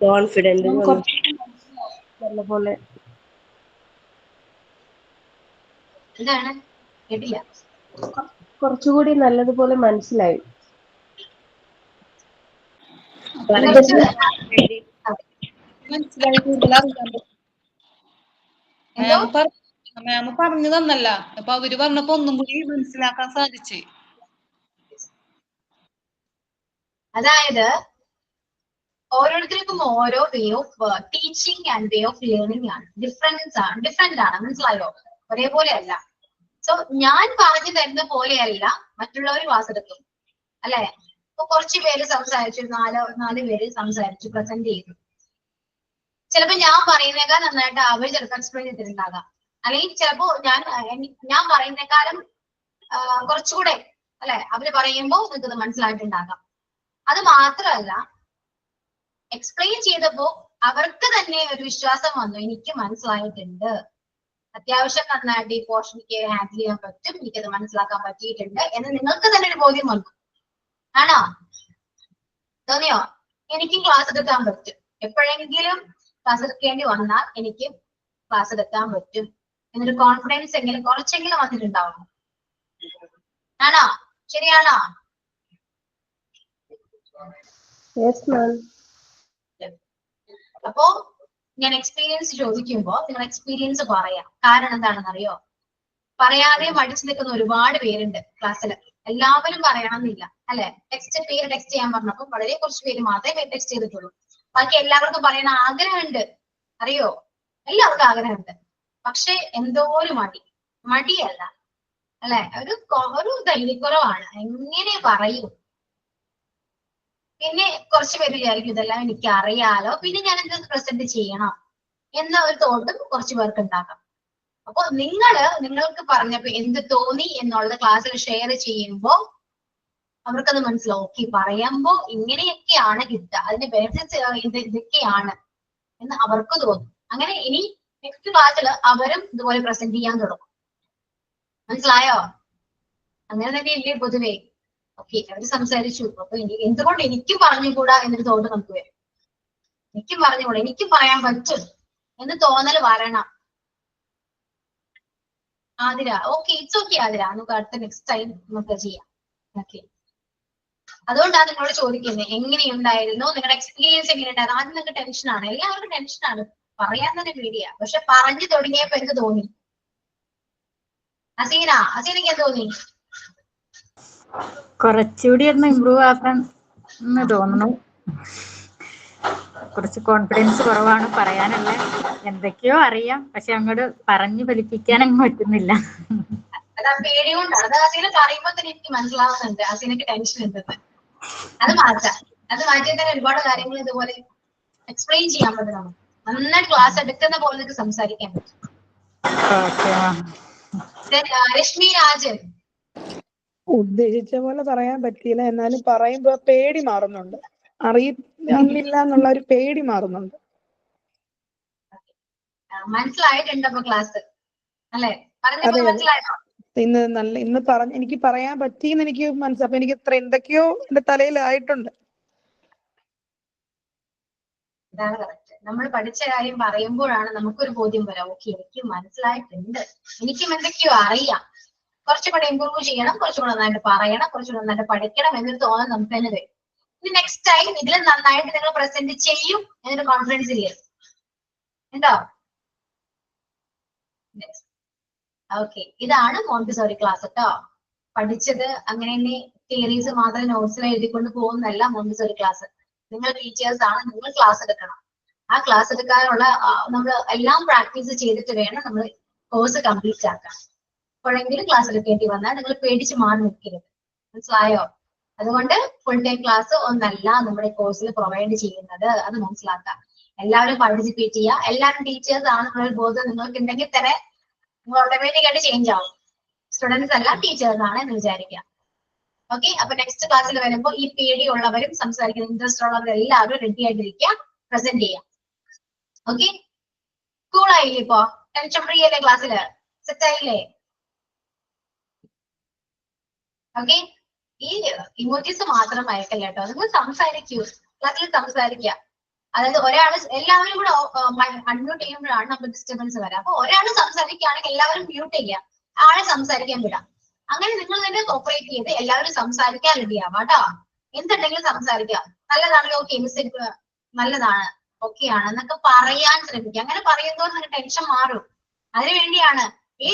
കോൺഫിഡന്റ് നല്ലപോലെ. എന്താണ്? കേട്ടില്ല. കുറച്ചുകൂടി നല്ലതുപോലെ മനസ്സിലായി. മാം പറഞ്ഞു തന്നല്ല, അപ്പൊ അവര് പറഞ്ഞപ്പോ ഒന്നും കൂടി മനസ്സിലാക്കാൻ സാധിച്ചു. അതായത് ഓരോരുത്തർക്കും ഓരോ way of teaching and way of learning ആണ്. ഡിഫറെന്റ് ആണ്. മനസ്സിലായോ? ഒരേപോലെ അല്ല. സോ ഞാൻ പറഞ്ഞു തരുന്ന പോലെയല്ല മറ്റുള്ളവർ ക്ലാസ് എടുക്കും, അല്ലെ? ഇപ്പൊ കുറച്ച് പേര് സംസാരിച്ചു, നാല് പേര് സംസാരിച്ചു, പ്രസന്റ് ചെയ്തു. ചിലപ്പോ ഞാൻ പറയുന്നേക്കാൾ നന്നായിട്ട് അവർ ചിലപ്പോൾ എക്സ്പ്ലെയിൻ ചെയ്തിട്ടുണ്ടാകാം. അല്ലെങ്കിൽ ചിലപ്പോ ഞാൻ പറയുന്നേക്കാളും കുറച്ചുകൂടെ, അല്ലെ, അവര് പറയുമ്പോൾ നിങ്ങൾക്ക് മനസ്സിലായിട്ടുണ്ടാകാം. അത് മാത്രമല്ല, എക്സ്പ്ലെയിൻ ചെയ്തപ്പോ അവർക്ക് തന്നെ ഒരു വിശ്വാസം വന്നു, എനിക്ക് മനസ്സിലായിട്ടുണ്ട്, അത്യാവശ്യം നന്നായിട്ട് ഈ പോർഷൻ എനിക്ക് ഹാൻഡിൽ ചെയ്യാൻ പറ്റും, എനിക്കത് മനസ്സിലാക്കാൻ പറ്റിയിട്ടുണ്ട് എന്ന് നിങ്ങൾക്ക് തന്നെ ഒരു ബോധ്യം വന്നു. ആണോ? തോന്നിയോ? എനിക്കും ക്ലാസ് എടുക്കാൻ പറ്റും, എപ്പോഴെങ്കിലും ക്ലാസ് എടുക്കേണ്ടി വന്നാൽ എനിക്ക് ക്ലാസ് എടുക്കാൻ പറ്റും എന്നൊരു കോൺഫിഡൻസ് എങ്കിലും കുറച്ചെങ്കിലും വന്നിട്ടുണ്ടാവണം. ആണോ? ശരിയാണോ? അപ്പോ ഞാൻ എക്സ്പീരിയൻസ് ചോദിക്കുമ്പോ നിങ്ങൾ എക്സ്പീരിയൻസ് പറയാം. കാരണം എന്താണെന്ന് അറിയോ? പറയാതെ മടിച്ചു നിൽക്കുന്ന ഒരുപാട് പേരുണ്ട് ക്ലാസ്സിൽ. എല്ലാവരും പറയണമെന്നില്ല, അല്ലെ? പേര് ടെക്സ്റ്റ് ചെയ്യാൻ പറഞ്ഞപ്പോൾ വളരെ കുറച്ച് പേര് മാത്രമേ പേര് ടെക്സ്റ്റ് ചെയ്തിട്ടുള്ളൂ. ബാക്കി എല്ലാവർക്കും പറയണ ആഗ്രഹമുണ്ട്, അറിയോ? എല്ലാവർക്കും ആഗ്രഹമുണ്ട്. പക്ഷെ എന്തോ ഒരു മടിയല്ല, അല്ലെ? ഒരു ധൈര്യക്കുറവാണ്. എങ്ങനെ പറയും? പിന്നെ കുറച്ച് പേര് വിചാരിക്കും ഇതെല്ലാം എനിക്ക് അറിയാലോ, പിന്നെ ഞാൻ എന്താ പ്രസന്റ് ചെയ്യണം എന്ന ഒരു തോട്ടും കുറച്ച് പേർക്ക് ഉണ്ടാക്കാം. അപ്പൊ നിങ്ങൾക്ക് പറഞ്ഞപ്പോ എന്ത് തോന്നി എന്നുള്ളത് ക്ലാസ്സിൽ ഷെയർ ചെയ്യുമ്പോൾ അവർക്കത് മനസ്സിലാവും. ഓക്കെ, പറയുമ്പോ ഇങ്ങനെയൊക്കെയാണ് കിട്ടുക, അതിന്റെ ബെനിഫിറ്റ്സ് ഇതൊക്കെയാണ് എന്ന് അവർക്ക് തോന്നും. അങ്ങനെ ഇനി നെക്സ്റ്റ് ക്ലാസ്സിൽ അവരും ഇതുപോലെ പ്രസന്റ് ചെയ്യാൻ തുടങ്ങും. മനസ്സിലായോ? അങ്ങനെ തന്നെയല്ലേ പൊതുവേ? ഓക്കെ, അവര് സംസാരിച്ചു, അപ്പൊ എന്തുകൊണ്ട് എനിക്കും പറഞ്ഞുകൂടാ എന്നൊരു തോന്നൽ നമുക്ക് വരും. എനിക്കും പറഞ്ഞുകൂടാ, എനിക്കും പറയാൻ പറ്റും എന്ന് തോന്നൽ വരണം. Athira, okay, it's okay Athira, നമുക്ക് അടുത്ത നെക്സ്റ്റ് ടൈം നമുക്ക് ചെയ്യാം. ഓക്കെ, അതുകൊണ്ടാണ് നിങ്ങളോട് ചോദിക്കുന്നത് എങ്ങനെയുണ്ടായിരുന്നു, നിങ്ങളുടെ എക്സ്പീരിയൻസ് എങ്ങനെയുണ്ടായിരുന്നു. ആദ്യം നിങ്ങൾക്ക് ടെൻഷനാണ്, എല്ലാവർക്കും ടെൻഷനാണ്, പറയാൻ തന്നെ പേടിയാ. പക്ഷെ പറഞ്ഞു തുടങ്ങിയപ്പോ എനിക്ക് തോന്നി. അസീനയ്ക്ക് എന്ത് തോന്നി? കുറച്ചുകൂടി ഒന്ന് ഇമ്പ്രൂവ് ആക്കാൻ എന്ന് തോന്നുന്നു. കുറച്ച് കോൺഫിഡൻസ് കുറവാണ് പറയാനുള്ള. എന്തൊക്കെയോ അറിയാം, പക്ഷെ അങ്ങോട്ട് പറഞ്ഞു ഫലിപ്പിക്കാൻ അങ്ങ് പറ്റുന്നില്ല. അത് ആ പേടി കൊണ്ടാണ്. അത് അസീന പറയുമ്പോ തന്നെ എനിക്ക് മനസ്സിലാവുന്നുണ്ട് അസീനക്ക് ടെൻഷൻ ഉണ്ടെന്ന്. അത് മാറ്റിയാൽ തന്നെ ഒരുപാട് കാര്യങ്ങൾ ഇതുപോലെ എക്സ്പ്ലെയിൻ ചെയ്യാൻ പറ്റും. നമുക്ക് നന്നായിട്ട് ക്ലാസ് എടുക്കുന്ന പോലെ നിങ്ങൾക്ക് സംസാരിക്കാൻ പറ്റും. രശ്മി രാജൻ, ഉദ്ദേശിച്ച പോലെ പറയാൻ പറ്റിയില്ല, എന്നാലും പറയുമ്പോ പേടി മാറുന്നുണ്ട്. അറിയില്ല എന്നുള്ള ഒരു പേടി മാറുന്നുണ്ട്. മനസ്സിലായിട്ടുണ്ട് അപ്പൊ ക്ലാസ്, അല്ലെ? അതെ, ഇന്ന് എനിക്ക് പറയാൻ പറ്റിയെന്ന് എനിക്ക് മനസ്സിലായി. അപ്പൊ എനിക്ക് ഇത്ര എന്തൊക്കെയോ എന്റെ തലയിലായിട്ടുണ്ട്. ഇതാണ് കറക്റ്റ്. നമ്മൾ പഠിച്ച കാര്യം പറയുമ്പോഴാണ് നമുക്കൊരു ബോധ്യം വരാം. ഓക്കെ, എനിക്ക് മനസ്സിലായിട്ടുണ്ട്, എനിക്കും എന്തൊക്കെയോ അറിയാം, കുറച്ചുകൂടെ ഇമ്പ്രൂവ് ചെയ്യണം, കുറച്ചുകൂടെ നന്നായിട്ട് പറയണം, കുറച്ചുകൂടെ നന്നായിട്ട് പഠിക്കണം എന്നൊരു തോന്നൽ നമുക്ക് തന്നെ വരും. ഇനി നെക്സ്റ്റ് ടൈം ഇതിൽ നന്നായിട്ട് നിങ്ങൾ പ്രസന്റ് ചെയ്യും എന്നൊരു കോൺഫിഡൻസ് ഇല്ലേ? ഉണ്ടോ? ഓക്കെ, ഇതാണ് മോണ്ടിസോറി ക്ലാസ് കേട്ടോ. പഠിച്ചത് അങ്ങനെ തന്നെ തിയറീസ് മാത്രം നോട്ട്സിൽ എഴുതിക്കൊണ്ട് പോകുന്നല്ല മോണ്ടിസോറി ക്ലാസ്. നിങ്ങൾ ടീച്ചേഴ്സ് ആണ്, നിങ്ങൾ ക്ലാസ് എടുക്കണം. ആ ക്ലാസ് എടുക്കാനുള്ള നമ്മൾ എല്ലാം പ്രാക്ടീസ് ചെയ്തിട്ട് വേണം നമ്മൾ കോഴ്സ് കംപ്ലീറ്റ് ആക്കാൻ. എപ്പോഴെങ്കിലും ക്ലാസ് എടുക്കേണ്ടി വന്നാൽ നിങ്ങൾ പേടിച്ച് മാറി നിൽക്കരുത്. മനസ്സിലായോ? അതുകൊണ്ട് ഫുൾ ടൈം ക്ലാസ് ഒന്നല്ല നമ്മുടെ കോഴ്സിൽ പ്രൊവൈഡ് ചെയ്യുന്നത്. അത് മനസ്സിലാക്കാം. എല്ലാവരും പാർട്ടിസിപ്പേറ്റ് ചെയ്യുക. എല്ലാവരും ടീച്ചേഴ്സ് ആണെന്നുള്ള ബോധം നിങ്ങൾക്ക് ഉണ്ടെങ്കിൽ തന്നെ നിങ്ങൾ ഓട്ടോമാറ്റിക് ആയിട്ട് ചേഞ്ച് ആവും. സ്റ്റുഡൻസ് അല്ല, ടീച്ചേഴ്സ് ആണ് എന്ന് വിചാരിക്കുക. ഓക്കെ, അപ്പൊ നെക്സ്റ്റ് ക്ലാസ്സിൽ വരുമ്പോൾ ഈ പേടിയുള്ളവരും സംസാരിക്കുന്ന ഇൻട്രസ്റ്റ് ഉള്ളവരും എല്ലാവരും റെഡി ആയിട്ടിരിക്കുക, പ്രസന്റ് ചെയ്യാം. ഓക്കെ, കൂൾ ആയില്ലേ? ഇപ്പോ ടെൻഷൻ ഫ്രീ അല്ലേ? ക്ലാസ്സില് സെറ്റ് ആയില്ലേ? ഓക്കെ, ഈ ഇമോജീസ് മാത്രം അയക്കല്ല കേട്ടോ, നിങ്ങൾ സംസാരിക്കൂ, ക്ലാസ്സിൽ സംസാരിക്കുക. അതായത് ഒരാള് എല്ലാവരും കൂടെ അൺമ്യൂട്ട് ചെയ്യുമ്പോഴാണ് നമുക്ക് ഡിസ്റ്റർബൻസ് വരാം. അപ്പൊ ഒരാൾ സംസാരിക്കുകയാണെങ്കിൽ എല്ലാവരും മ്യൂട്ട് ചെയ്യുക, ആളെ സംസാരിക്കാൻ വിടാം. അങ്ങനെ നിങ്ങൾ തന്നെ കോപ്പറേറ്റ് ചെയ്ത് എല്ലാവരും സംസാരിക്കാൻ റെഡിയാവാം കേട്ടോ. എന്തുണ്ടെങ്കിലും സംസാരിക്കുക. നല്ലതാണെങ്കിൽ ഓക്കെ മിസ്റ്റേക്ക് നല്ലതാണ്, ഓക്കെ ആണ് എന്നൊക്കെ പറയാൻ ശ്രമിക്കുക. അങ്ങനെ പറയുമ്പോൾ നിങ്ങൾക്ക് ടെൻഷൻ മാറും. അതിനുവേണ്ടിയാണ് ഈ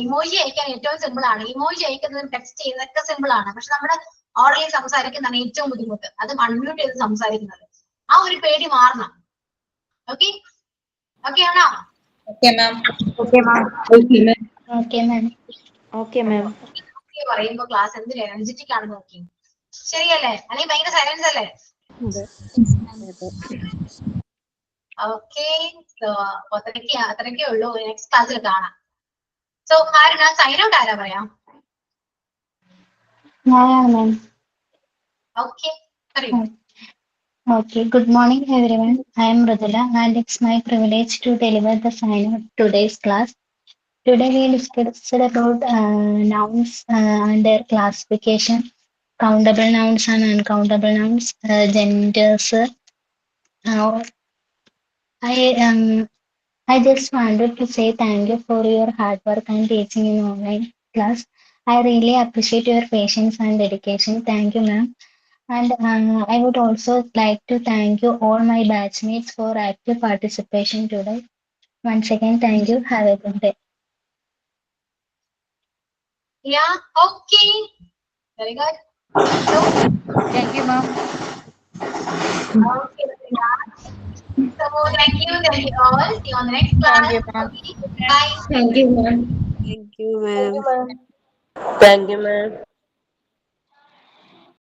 ഇമോജി അയക്കാൻ ഏറ്റവും സിമ്പിൾ ആണ്. ഇമോജി അയക്കുന്നതും ടെക്സ്റ്റ് ചെയ്യുന്നതൊക്കെ സിമ്പിൾ ആണ്. പക്ഷെ നമ്മുടെ ഓർഡറിൽ സംസാരിക്കുന്നതാണ് ഏറ്റവും ബുദ്ധിമുട്ട്. അത് അൺമ്യൂട്ട് ചെയ്ത് സംസാരിക്കുന്നത്. ആ ഒരു പേടി മാറണം. ഓക്കെ, ഓക്കെ ആണോ? പറയുമ്പോ ക്ലാസ് എന്ത് എനർജറ്റിക് ആണ് നോക്കി, ശരിയല്ലേ? അല്ലെങ്കിൽ ഭയങ്കര സൈലൻസ് അല്ലേ? ഓക്കെ, അത്രയ്ക്കേ ഉള്ളൂ. നെക്സ്റ്റ് ക്ലാസ്സിൽ കാണാം. സോ ആരാ സൈൻ ഔട്ട്? ആരാ പറയാം? ഓക്കെ, പറയൂ. Okay, good morning everyone. I am Mridula and it's my privilege to deliver the sign of today's class. Today we discussed about nouns and their classification, countable nouns and uncountable nouns, genders. I just wanted to say thank you for your hard work and teaching in online class. I really appreciate your patience and dedication. Thank you, ma'am. And I would also like to thank you all my batchmates for active participation today. Once again, thank you. Have a good day. Yeah, okay. Very good. So, Thank you, ma'am. okay, so thank you all. See you on the next class. Thank you, ma'am. Okay, bye. Thank you, ma'am. Thank you, ma'am.